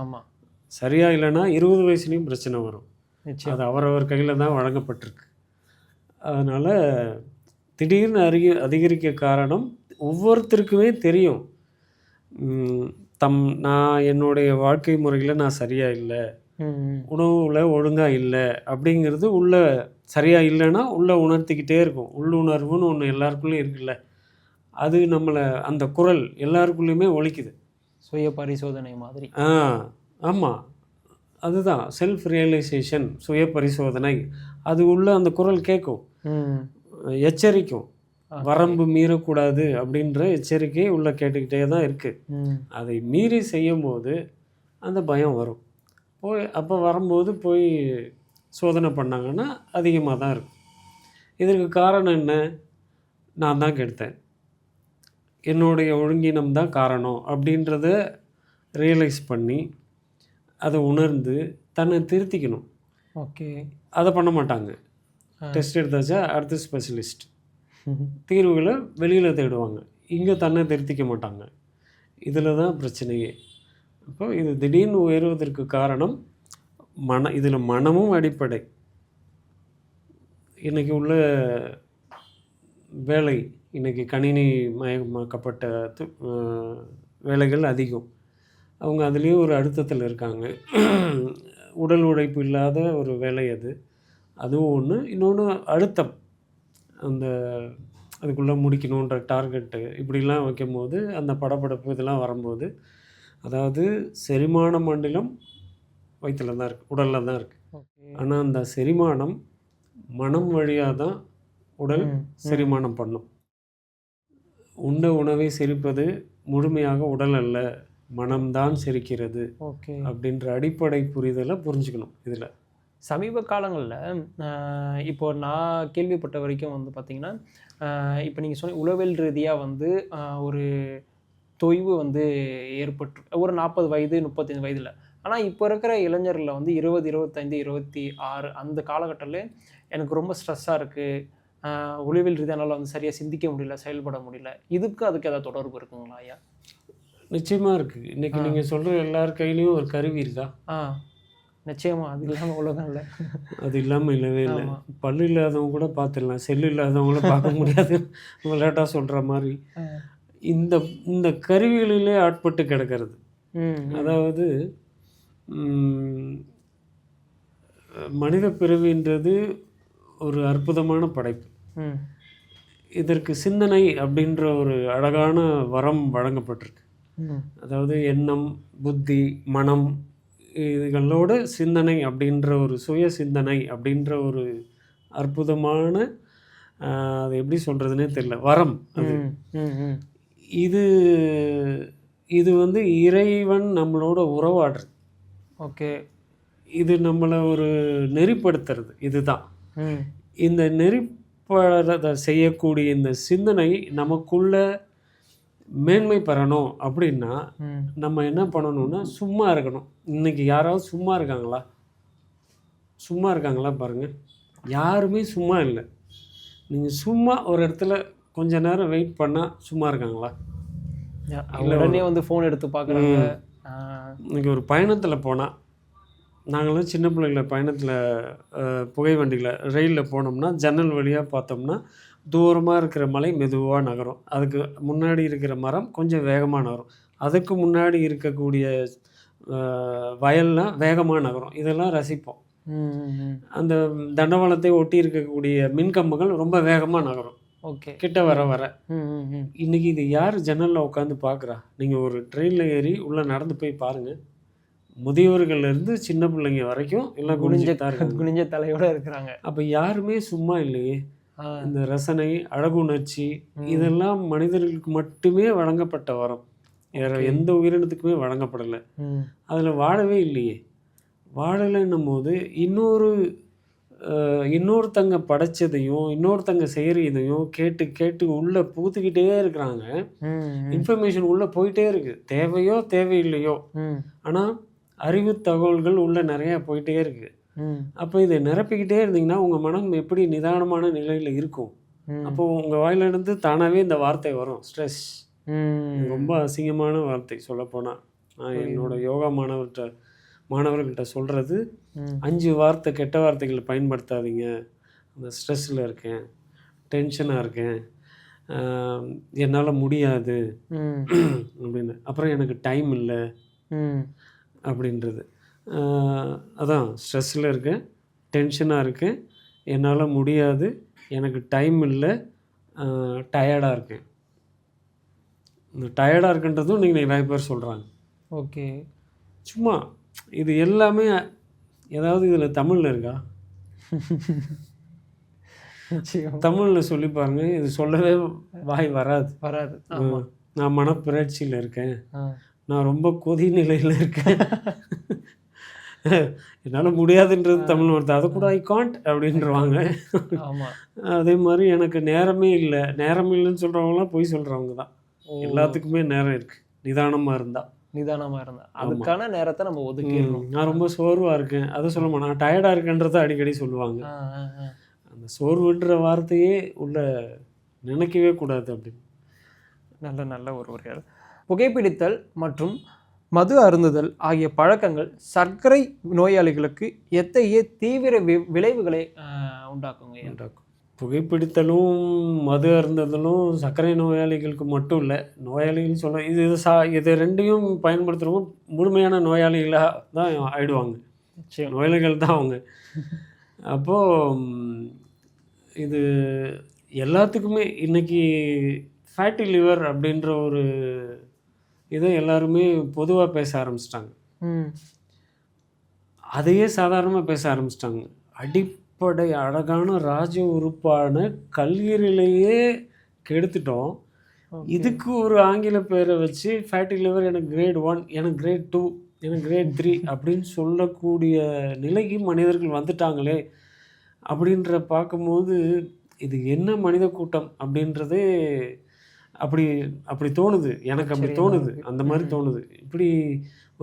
Speaker 1: ஆமாம்.
Speaker 2: சரியாக இல்லைன்னா 20 வயசுலேயும் பிரச்சனை வரும்.
Speaker 1: நிச்சயம்.
Speaker 2: அது அவரவர் கையில் தான் வழங்கப்பட்டிருக்கு. அதனால் திடீர்னு அதிகரிக்க காரணம் ஒவ்வொருத்தருக்குமே தெரியும். நான் என்னுடைய வாழ்க்கை முறையில் நான் சரியாக இல்லை, உணவில் ஒழுங்காக இல்லை அப்படிங்கிறது உள்ள சரியாக இல்லைன்னா உள்ளே உணர்த்திக்கிட்டே இருக்கும். உள்ளுணர்வுன்னு ஒன்று எல்லாருக்குள்ளேயும் இருக்குல்ல, அது நம்மளை அந்த குரல் எல்லாருக்குள்ளேயுமே ஒலிக்குது.
Speaker 1: சுய பரிசோதனை மாதிரி.
Speaker 2: ஆமாம், அதுதான் செல்ஃப் ரியலைசேஷன், சுய பரிசோதனை. அது உள்ள அந்த குரல் கேட்கும், எச்சரிக்கும். வரம்பு மீறக்கூடாது அப்படின்ற எச்சரிக்கை உள்ள கேட்டுக்கிட்டே தான் இருக்குது. அதை மீறி செய்யும் போது அந்த பயம் வரும். அப்போ வரும்போது போய் சோதனை பண்ணாங்கன்னா அதிகமாக தான் இருக்கும். இதற்கு காரணம் என்ன? நான் தான் கெடுத்தேன், என்னுடைய ஒழுங்கினம் தான் காரணம் அப்படின்றத ரியலைஸ் பண்ணி அதை உணர்ந்து தன்னை திருத்திக்கணும்.
Speaker 1: ஓகே.
Speaker 2: அதை பண்ண மாட்டாங்க. டெஸ்ட் எடுத்தாச்சா அடுத்த ஸ்பெஷலிஸ்ட், தீர்வுகளை வெளியில் தேடுவாங்க, இங்கே தன்னை திருத்திக்க மாட்டாங்க. இதில் தான் பிரச்சனையே. அப்போ இது திடீர்னு உயர்வதற்கு காரணம் இதில் மனமும் அடிப்படை. இன்றைக்கி உள்ள வேலை, இன்றைக்கி கணினி மயமாக்கப்பட்ட வேலைகள் அதிகம். அவங்க அதுலேயும் ஒரு அழுத்தத்தில் இருக்காங்க. உடல் உழைப்பு இல்லாத ஒரு வேலை அதுவும் ஒன்று. இன்னொன்று அழுத்தம், அதுக்குள்ளே முடிக்கணுன்ற டார்கெட்டு இப்படிலாம் வைக்கும்போது அந்த படபடப்பு இதெல்லாம் வரும்போது, அதாவது செரிமான மண்டலம் வயிற்றில் தான் இருக்குது, உடலில் தான் இருக்குது. ஆனால் அந்த செரிமானம் மனம் வழியாக தான் உடல் செரிமானம் பண்ணும். உண்ட உணவை செரிப்பது முழுமையாக உடல் அல்ல, மனம்தான் செரிக்கிறது.
Speaker 1: ஓகே. அப்படின்ற
Speaker 2: அடிப்படை புரிதலை புரிஞ்சுக்கணும். இதில்
Speaker 1: சமீப காலங்களில் இப்போ நான் கேள்விப்பட்ட வரைக்கும் வந்து பார்த்திங்கன்னா, இப்போ நீங்கள் சொன்ன உளவியல் ரீதியாக ஒரு தொய்வு ஏற்பட்டு ஒரு 40 வயது 35 வயதில். ஆனால் இப்போ இருக்கிற இளைஞர்களில் 20, 25, 26 அந்த காலகட்டத்தில் எனக்கு ரொம்ப ஸ்ட்ரெஸ்ஸாக இருக்குது, உளவியல் ரீதியானால சரியாக சிந்திக்க முடியல, செயல்பட முடியல. அதுக்கு ஏதாவது தொடர்பு இருக்குங்களா ஐயா?
Speaker 2: நிச்சயமாக இருக்குது. இன்றைக்கி நீங்கள் சொல்கிற எல்லார் கையிலையும் ஒரு கருவி இருக்கா?
Speaker 1: நிச்சயமாக. அது இல்லாமல் உலகம் இல்லை.
Speaker 2: அது இல்லாமல் இல்லவே இல்லை. பல்லு இல்லாதவங்க கூட பார்த்துடலாம், செல்லு இல்லாதவங்கள பார்க்க முடியாது, விளையாட்டாக சொல்கிற மாதிரி. இந்த கருவிகளிலே ஆட்பட்டு கிடக்கிறது. அதாவது மனித பிறவின்றது ஒரு அற்புதமான படைப்பு. இதற்கு சிந்தனை அப்படின்ற ஒரு அழகான வரம் வழங்கப்பட்டிருக்கு. அதாவது எண்ணம், புத்தி, மனம், இதுகளோட சிந்தனை அப்படின்ற ஒரு சுய சிந்தனை அப்படின்ற ஒரு அற்புதமான, அது எப்படி சொல்கிறதுனே தெரியல, வரம் அது. இது இறைவன் நம்மளோட உறவாடுறது.
Speaker 1: ஓகே.
Speaker 2: இது நம்மளை ஒரு நெறிப்படுத்துறது. இதுதான் இந்த நெறிப்பட செய்யக்கூடிய இந்த சிந்தனை நமக்குள்ள மேன்மை பெறணும் அப்படின்னா நம்ம என்ன பண்ணணும்னா சும்மா இருக்கணும். இன்றைக்கி யாராவது சும்மா இருக்காங்களா? சும்மா இருக்காங்களா பாருங்கள், யாருமே சும்மா இல்லை. நீங்கள் சும்மா ஒரு இடத்துல கொஞ்ச நேரம் வெயிட் பண்ணால் சும்மா இருக்காங்களா?
Speaker 1: உடனே ஃபோன் எடுத்து பார்க்குறாங்க.
Speaker 2: இன்றைக்கி ஒரு பயணத்தில் போனால், நாங்களாம் சின்ன பிள்ளைங்கள பயணத்தில் புகை வண்டியில் ரயிலில் போனோம்னா ஜன்னல் வழியாக பார்த்தோம்னா தூரமாக இருக்கிற மலை மெதுவாக நகரும், அதுக்கு முன்னாடி இருக்கிற மரம் கொஞ்சம் வேகமாக நகரும், அதுக்கு முன்னாடி இருக்கக்கூடிய வயல்லாம் வேகமாக நகரும். இதெல்லாம் ரசிப்போம். அந்த தண்டவாளத்தை ஒட்டி இருக்கக்கூடிய மின்கம்பங்கள் ரொம்ப வேகமாக நகரும்.
Speaker 1: ஓகே.
Speaker 2: கிட்ட வர வர இன்றைக்கி இது யார் ஜன்னலில் உட்காந்து பார்க்குறா? நீங்கள் ஒரு ட்ரெயினில் ஏறி உள்ளே நடந்து போய் பாருங்கள், முதியவர்கள்லேருந்து சின்ன பிள்ளைங்க வரைக்கும் எல்லாம்
Speaker 1: குனிஞ்ச தலையோடு இருக்கிறாங்க.
Speaker 2: அப்போ யாருமே சும்மா இல்லையே. இந்த ரசனை, அழகுணர்ச்சி இதெல்லாம் மனிதர்களுக்கு மட்டுமே வழங்கப்பட்ட வரம், வேறு எந்த உயிரினத்துக்குமே வழங்கப்படலை. அதில் வாழவே இல்லையே. வாழலைன்னும் போது இன்னொரு இன்னொருத்தங்க படைச்சதையும் இன்னொருத்தங்க செய்கிற இதையும் கேட்டு கேட்டு உள்ளே பூத்துக்கிட்டே இருக்கிறாங்க. இன்ஃபர்மேஷன் உள்ளே போயிட்டே இருக்குது, தேவையோ தேவையில்லையோ. ஆனால் அறிவு தகவல்கள் உள்ளே நிறையா போயிட்டே இருக்குது. அப்போ இதை நிரப்பிக்கிட்டே இருந்தீங்கன்னா உங்கள் மனம் எப்படி நிதானமான நிலையில் இருக்கும்? அப்போது உங்கள் வாயிலிருந்து தானாகவே இந்த வார்த்தை வரும், ஸ்ட்ரெஸ். ரொம்ப அசிங்கமான வார்த்தை சொல்லப்போனால். நான் என்னோடய யோகா மாணவர்கள்கிட்ட சொல்கிறது, 5 வார்த்தை கெட்ட வார்த்தைகளை பயன்படுத்தாதீங்க. அந்த ஸ்ட்ரெஸ்ஸில் இருக்கேன், டென்ஷனாக இருக்கேன், என்னால் முடியாது அப்படின்னு. அப்புறம் எனக்கு டைம் இல்லை அப்படின்றது. அதான் ஸ்ட்ரெஸ்ஸில் இருக்கேன், டென்ஷனாக இருக்கேன், என்னால் முடியாது, எனக்கு டைம் இல்லை, டயர்டாக இருக்கேன். இந்த டயர்டாக இருக்குன்றதும் நீங்கள் நிறைய பேர் சொல்கிறாங்க.
Speaker 1: ஓகே.
Speaker 2: சும்மா இது எல்லாமே ஏதாவது இதில் தமிழில் இருக்கா? தமிழில் சொல்லி பாருங்க, இது சொல்லவே வாய் வராது. நான் மனப்பிறழ்ச்சியில் இருக்கேன், நான் ரொம்ப கொதி நிலையில் இருக்கேன், என்னால் முடியாதுன்றது தமிழ் வார்த்தை. அதை கூட ஐ காண்ட் அப்படின்றவாங்க. அதே மாதிரி எனக்கு நேரமே இல்லை, நேரம் இல்லைன்னு சொல்கிறவங்களாம் போய் சொல்கிறவங்க தான். எல்லாத்துக்குமே நேரம் இருக்குது, நிதானமாக இருந்தால்.
Speaker 1: அதுக்கான நேரத்தை நம்ம ஒதுக்கிடணும்.
Speaker 2: நான் ரொம்ப சோர்வாக இருக்கேன், அதை சொல்ல நான் டயர்டாக இருக்கேன்றதை அடிக்கடி சொல்லுவாங்க. அந்த சோர்வுன்ற வார்த்தையே உள்ள நினைக்கவே கூடாது அப்படின்னு.
Speaker 1: நல்ல ஒரு உரையாடல். புகைப்பிடித்தல் மற்றும் மது அருந்துதல் ஆகிய பழக்கங்கள் சர்க்கரை நோயாளிகளுக்கு எத்தகைய தீவிர விளைவுகளை உண்டாக்கும்?
Speaker 2: புகைப்பிடித்தலும் மது அருந்துதலும் சர்க்கரை நோயாளிகளுக்கு மட்டும் இல்லை, நோயாளிகள் சொல்ல இது ரெண்டையும் பயன்படுத்துகிறவங்க முழுமையான நோயாளிகளாக தான் ஆயிடுவாங்க. நோயாளிகள் தான் அவங்க. அப்போது இது எல்லாத்துக்குமே இன்றைக்கி ஃபேட்டி லிவர் அப்படின்ற ஒரு இதை எல்லாருமே பொதுவாக பேச ஆரம்பிச்சிட்டாங்க. அதையே சாதாரணமாக பேச ஆரம்பிச்சிட்டாங்க. அடிப்படை அழகான ராஜ உறுப்பான கல்லீரலையே கெடுத்துட்டோம். இதுக்கு ஒரு ஆங்கில பேரை வச்சு ஃபேட்டி லிவர், எனக்கு கிரேட் 1, எனக்கு கிரேட் 2, எனக்கு கிரேட் 3 அப்படின்னு சொல்லக்கூடிய நிலைக்கு மனிதர்கள் வந்துட்டாங்களே அப்படின்ற பார்க்கும்போது இது என்ன மனித கூட்டம் அப்படின்றதே அப்படி தோணுது. எனக்கு அப்படி தோணுது, அந்த மாதிரி தோணுது. இப்படி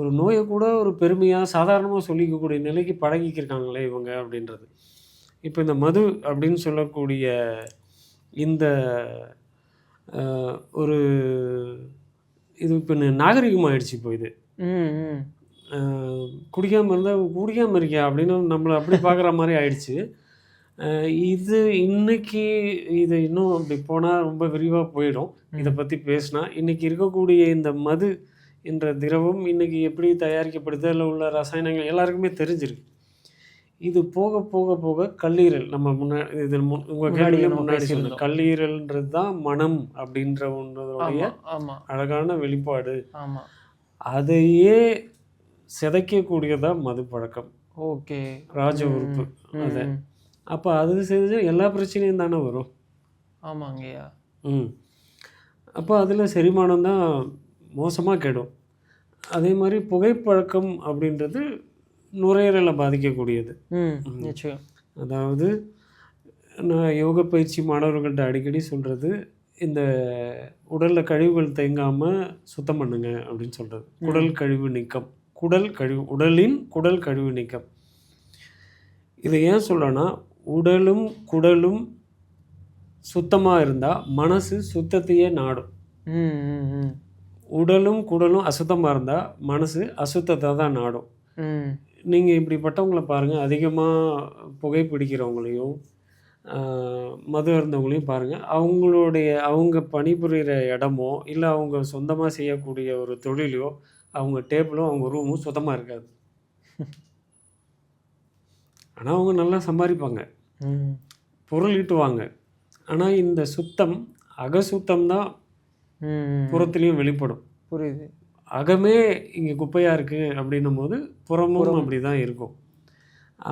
Speaker 2: ஒரு நோயை கூட ஒரு பெருமையாக சாதாரணமாக சொல்லிக்கக்கூடிய நிலைக்கு பழகிக்கிருக்காங்களே இவங்க அப்படின்றது. இப்போ இந்த மது அப்படின்னு சொல்லக்கூடிய இந்த ஒரு இது இப்போ நாகரிகமாகிடுச்சு. இப்போ இது குடிக்காமல் இருந்தால் குடிக்காமல் இருக்கியா அப்படின்னு நம்மளை அப்படி பார்க்குற மாதிரி ஆயிடுச்சு. இது இன்னைக்கு இது இன்னும் அப்படி போனால் ரொம்ப விரிவாக போயிடும். இதை பற்றி பேசினா இன்றைக்கி இருக்கக்கூடிய இந்த மது என்ற திரவம் இன்றைக்கி எப்படி தயாரிக்கப்படுது, அதில் உள்ள ரசாயனங்கள் எல்லாருக்குமே தெரிஞ்சிருக்கு. இது போக போக போக கல்லீரல், நம்ம இதில் உங்கள் கேள்வியில் முன்னாடி சொன்ன கல்லீரல்ன்றது தான் மனம் அப்படின்ற ஒன்றுடைய அழகான வெளிப்பாடு. அதையே சிதைக்கக்கூடியதான் மது பழக்கம்.
Speaker 1: ஓகே.
Speaker 2: ராஜ உறுப்பு அதை. அப்போ அது செஞ்சு எல்லா பிரச்சனையும் தானே வரும்.
Speaker 1: ஆமாங்கய்யா.
Speaker 2: அப்போ அதில் செரிமானம் தான் மோசமாக கெடும். அதே மாதிரி புகைப்பழக்கம் அப்படின்றது நுரையீரலை பாதிக்கக்கூடியது. அதாவது நான் யோக பயிற்சி மாணவர்கள்ட்ட அடிக்கடி சொல்கிறது, இந்த உடலில் கழிவுகள் தேங்காமல் சுத்தம் பண்ணுங்க அப்படின்னு சொல்கிறது. குடல் கழிவு நீக்கம், உடலின் குடல் கழிவு நீக்கம். இதை ஏன் சொல்கிறேன்னா, உடலும் குடலும் சுத்தமாக இருந்தால் மனசு சுத்தத்தையே நாடும். உடலும் குடலும் அசுத்தமாக இருந்தால் மனசு அசுத்தத்தை தான் நாடும். நீங்கள் இப்படிப்பட்டவங்களை பாருங்கள், அதிகமாக புகைப்பிடிக்கிறவங்களையும் மது அருந்தவங்களையும் பாருங்கள். அவங்க பணிபுரிகிற இடமோ இல்லை அவங்க சொந்தமாக செய்யக்கூடிய ஒரு தொழிலையோ அவங்க டேபிளோ அவங்க ரூமும் சுத்தமாக இருக்காது. ஆனால் அவங்க நல்லா சம்பாதிப்பாங்க, பொருள் ஈட்டுவாங்க. ஆனால் இந்த சுத்தம் அகசுத்தம் தான் புறத்துலேயும் வெளிப்படும்.
Speaker 1: புரியுது.
Speaker 2: அகமே இங்கே குப்பையாக இருக்குது அப்படின்னும் போது புறமும் அப்படி தான் இருக்கும்.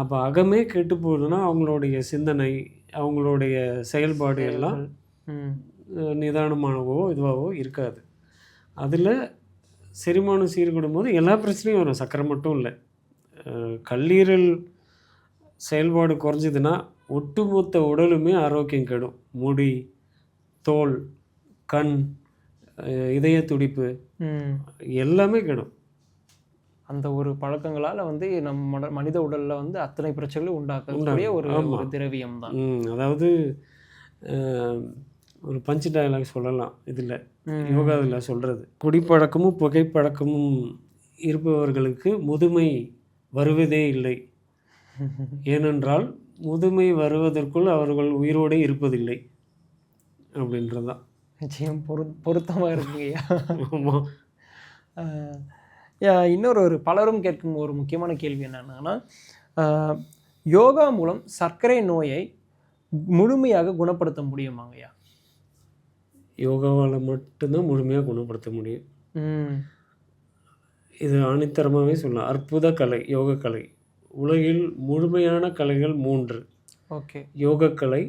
Speaker 2: அப்போ அகமே கெட்டு போகுதுன்னா அவங்களுடைய சிந்தனை, அவங்களுடைய செயல்பாடு எல்லாம் நிதானமானவோ இதுவாகவோ இருக்காது. அதில் செரிமானம் சீர்கூடும் போது எல்லா பிரச்சனையும் வரும். சக்கரை மட்டும் இல்லை, கல்லீரல் செயல்பாடு குறைஞ்சிதுன்னா ஒட்டுமொத்த உடலுமே ஆரோக்கியம் கெடும். முடி, தோல், கண், இதய துடிப்பு எல்லாமே கெடும்.
Speaker 1: அந்த ஒரு பழக்கங்களால் வந்து நம்ம மனித உடலில் வந்து அத்தனை பிரச்சனைகளும் உண்டாக்கக்கூடிய ஒரு திரவியம் தான்.
Speaker 2: அதாவது ஒரு பஞ்சு டயலாக் சொல்லலாம் இதில், யோகாவில் சொல்கிறது. குடிப்பழக்கமும் புகைப்பழக்கமும் இருப்பவர்களுக்கு முதுமை வருவதே இல்லை. ஏனென்றால் முதுமை வருவதற்குள் அவர்கள் உயிரோடு இருப்பதில்லை அப்படின்றது தான்.
Speaker 1: நிச்சயம் பொருத்தமாக இருக்குங்கய்யா.
Speaker 2: ஆமாம்.
Speaker 1: இன்னொரு பலரும் கேட்கும் ஒரு முக்கியமான கேள்வி என்னன்னா, யோகா மூலம் சர்க்கரை நோயை முழுமையாக குணப்படுத்த முடியுமாங்கய்யா?
Speaker 2: யோகாவால் மட்டும்தான் முழுமையாக குணப்படுத்த முடியும். இது ஆணித்தரமாகவே சொல்லலாம். அற்புத கலை யோகக்கலை. உலகில் முழுமையான கலைகள் 3.
Speaker 1: ஓகே.
Speaker 2: யோகக்கலை,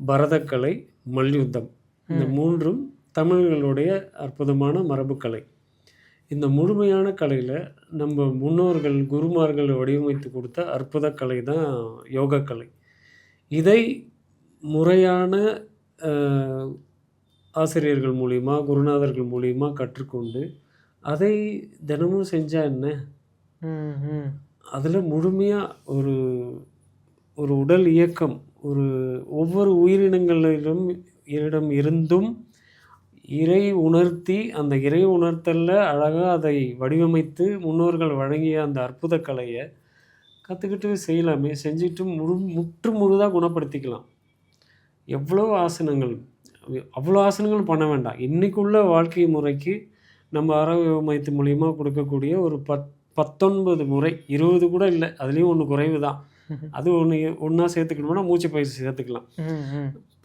Speaker 2: பரதக்கலை, மல்யுத்தம். இந்த 3ம் தமிழர்களுடைய அற்புதமான மரபுக்கலை. இந்த முழுமையான கலையில் நம்ம முன்னோர்கள் குருமார்கள் வடிவமைத்து கொடுத்த அற்புத கலை தான் யோகக்கலை. இதை முறையான ஆசிரியர்கள் மூலிமா, குருநாதர்கள் மூலிமா கற்றுக்கொண்டு அதை தினமும் செஞ்சால் என்ன, அதில் முழுமையாக ஒரு உடல் இயக்கம், ஒவ்வொரு உயிரினங்களிடம் இருந்தும் இறை உணர்த்தி, அந்த இறை உணர்த்தலில் அழகாக அதை வடிவமைத்து முன்னோர்கள் வழங்கிய அந்த அற்புத கலையை கற்றுக்கிட்டு செய்யலாமே. செஞ்சுட்டு முற்று முழுதாக குணப்படுத்திக்கலாம். எவ்வளோ ஆசனங்கள், அவ்வளோ ஆசனங்கள் பண்ண வேண்டாம். இன்றைக்குள்ள வாழ்க்கை முறைக்கு நம்ம ஆரோக்கிய மையத்து மூலிமா கொடுக்கக்கூடிய ஒரு 19 முறை, 20 கூட இல்லை, அதுலேயும் ஒன்று குறைவு தான். அது ஒன்றா சேர்த்துக்கணும்னா மூச்சு பயிற்சி சேர்த்துக்கலாம்.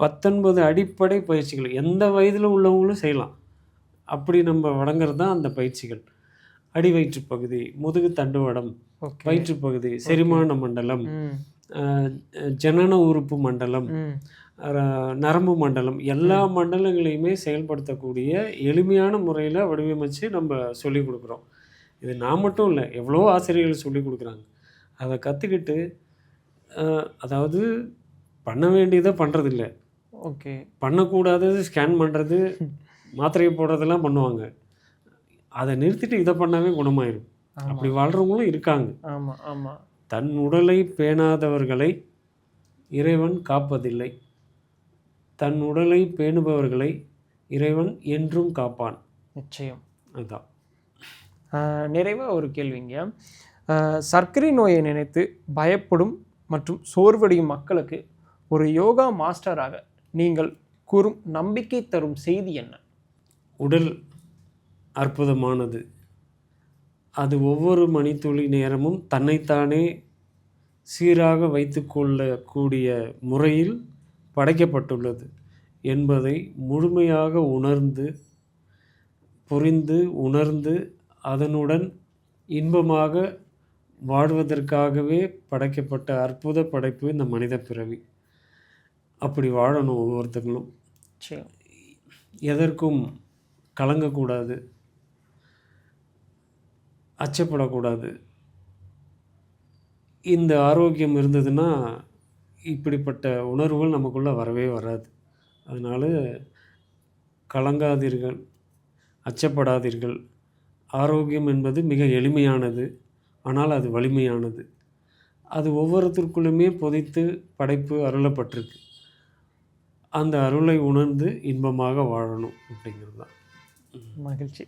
Speaker 2: 19 அடிப்படை பயிற்சிகள் எந்த வயதில் உள்ளவங்களும் செய்யலாம். அப்படி நம்ம வழங்குறது தான் அந்த பயிற்சிகள். அடி வயிற்று பகுதி, முதுகு தண்டுவடம், வயிற்றுப்பகுதி, செரிமான மண்டலம், ஜனன உறுப்பு மண்டலம், நரம்பு மண்டலம், எல்லா மண்டலங்களையுமே செயல்படுத்தக்கூடிய எளிமையான முறையில் வடிவமைச்சு நம்ம சொல்லிக் கொடுக்குறோம். இது நான் மட்டும் இல்லை, எவ்வளோ ஆசிரியர்கள் சொல்லிக் கொடுக்குறாங்க. அதை கற்றுக்கிட்டு, அதாவது பண்ண வேண்டியதை பண்ணுறதில்ல,
Speaker 1: ஓகே,
Speaker 2: பண்ணக்கூடாதது ஸ்கேன் பண்ணுறது, மாத்திரையை போடுறதெல்லாம் பண்ணுவாங்க. அதை நிறுத்திட்டு இதை பண்ணாவே குணமாயிடும். அப்படி வாழ்கிறவங்களும் இருக்காங்க.
Speaker 1: ஆமாம் ஆமாம்.
Speaker 2: தன் உடலை பேணாதவர்களை இறைவன் காப்பதில்லை, தன் உடலை பேணுபவர்களை இறைவன் என்றும் காப்பான்.
Speaker 1: நிச்சயம்.
Speaker 2: அதுதான்.
Speaker 1: நிறைவாக ஒரு கேள்விங்க, சர்க்கரை நோயை நினைத்து பயப்படும் மற்றும் சோர்வடையும் மக்களுக்கு ஒரு யோகா மாஸ்டராக நீங்கள் கூறும் நம்பிக்கை தரும் செய்தி என்ன?
Speaker 2: உடல் அற்புதமானது. அது ஒவ்வொரு மணித்துளி நேரமும் தன்னைத்தானே சீராக வைத்து கொள்ளக்கூடிய முறையில் படைக்கப்பட்டுள்ளது என்பதை முழுமையாக உணர்ந்து, புரிந்து, உணர்ந்து அதனுடன் இன்பமாக வாழ்வதற்காகவே படைக்கப்பட்ட அற்புத படைப்பு இந்த மனித பிறவி. அப்படி வாழணும் ஒவ்வொருத்தங்களும். எதற்கும் கலங்கக்கூடாது, அச்சப்படக்கூடாது. இந்த ஆரோக்கியம் இருந்ததுன்னா இப்படிப்பட்ட உணர்வுகள் நமக்குள்ளே வரவே வராது. அதனால் கலங்காதீர்கள், அச்சப்படாதீர்கள். ஆரோக்கியம் என்பது மிக எளிமையானது, ஆனால் அது வலிமையானது. அது ஒவ்வொருத்தருக்குள்ளுமே பொதித்து படைப்பு அருளப்பட்டிருக்கு. அந்த அருளை உணர்ந்து இன்பமாக வாழணும் அப்படிங்கிறது தான்.
Speaker 1: மகிழ்ச்சி.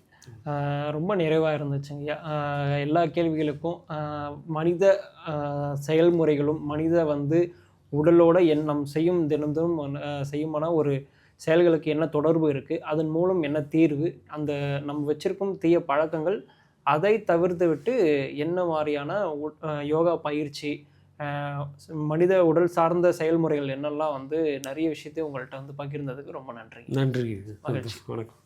Speaker 1: ரொம்ப நிறைவாக இருந்துச்சுங்கய்யா. எல்லா கேள்விகளுக்கும் மனித செயல்முறைகளும் மனித வந்து உடலோட நம் செய்யும் தினந்தும் செய்யுமான ஒரு செயல்களுக்கு என்ன தொடர்பு இருக்குது, அதன் மூலம் என்ன தீர்வு, அந்த நம்ம வச்சிருக்கும் தீய பழக்கங்கள் அதை தவிர்த்து விட்டு என்ன மாதிரியான யோகா பயிற்சி, மனித உடல் சார்ந்த செயல்முறைகள் என்னெல்லாம் வந்து நிறைய விஷயத்தை உங்கள்கிட்ட வந்து பகிர்ந்ததுக்கு ரொம்ப நன்றி.
Speaker 2: நன்றி.
Speaker 1: மகிழ்ச்சி.
Speaker 2: வணக்கம்.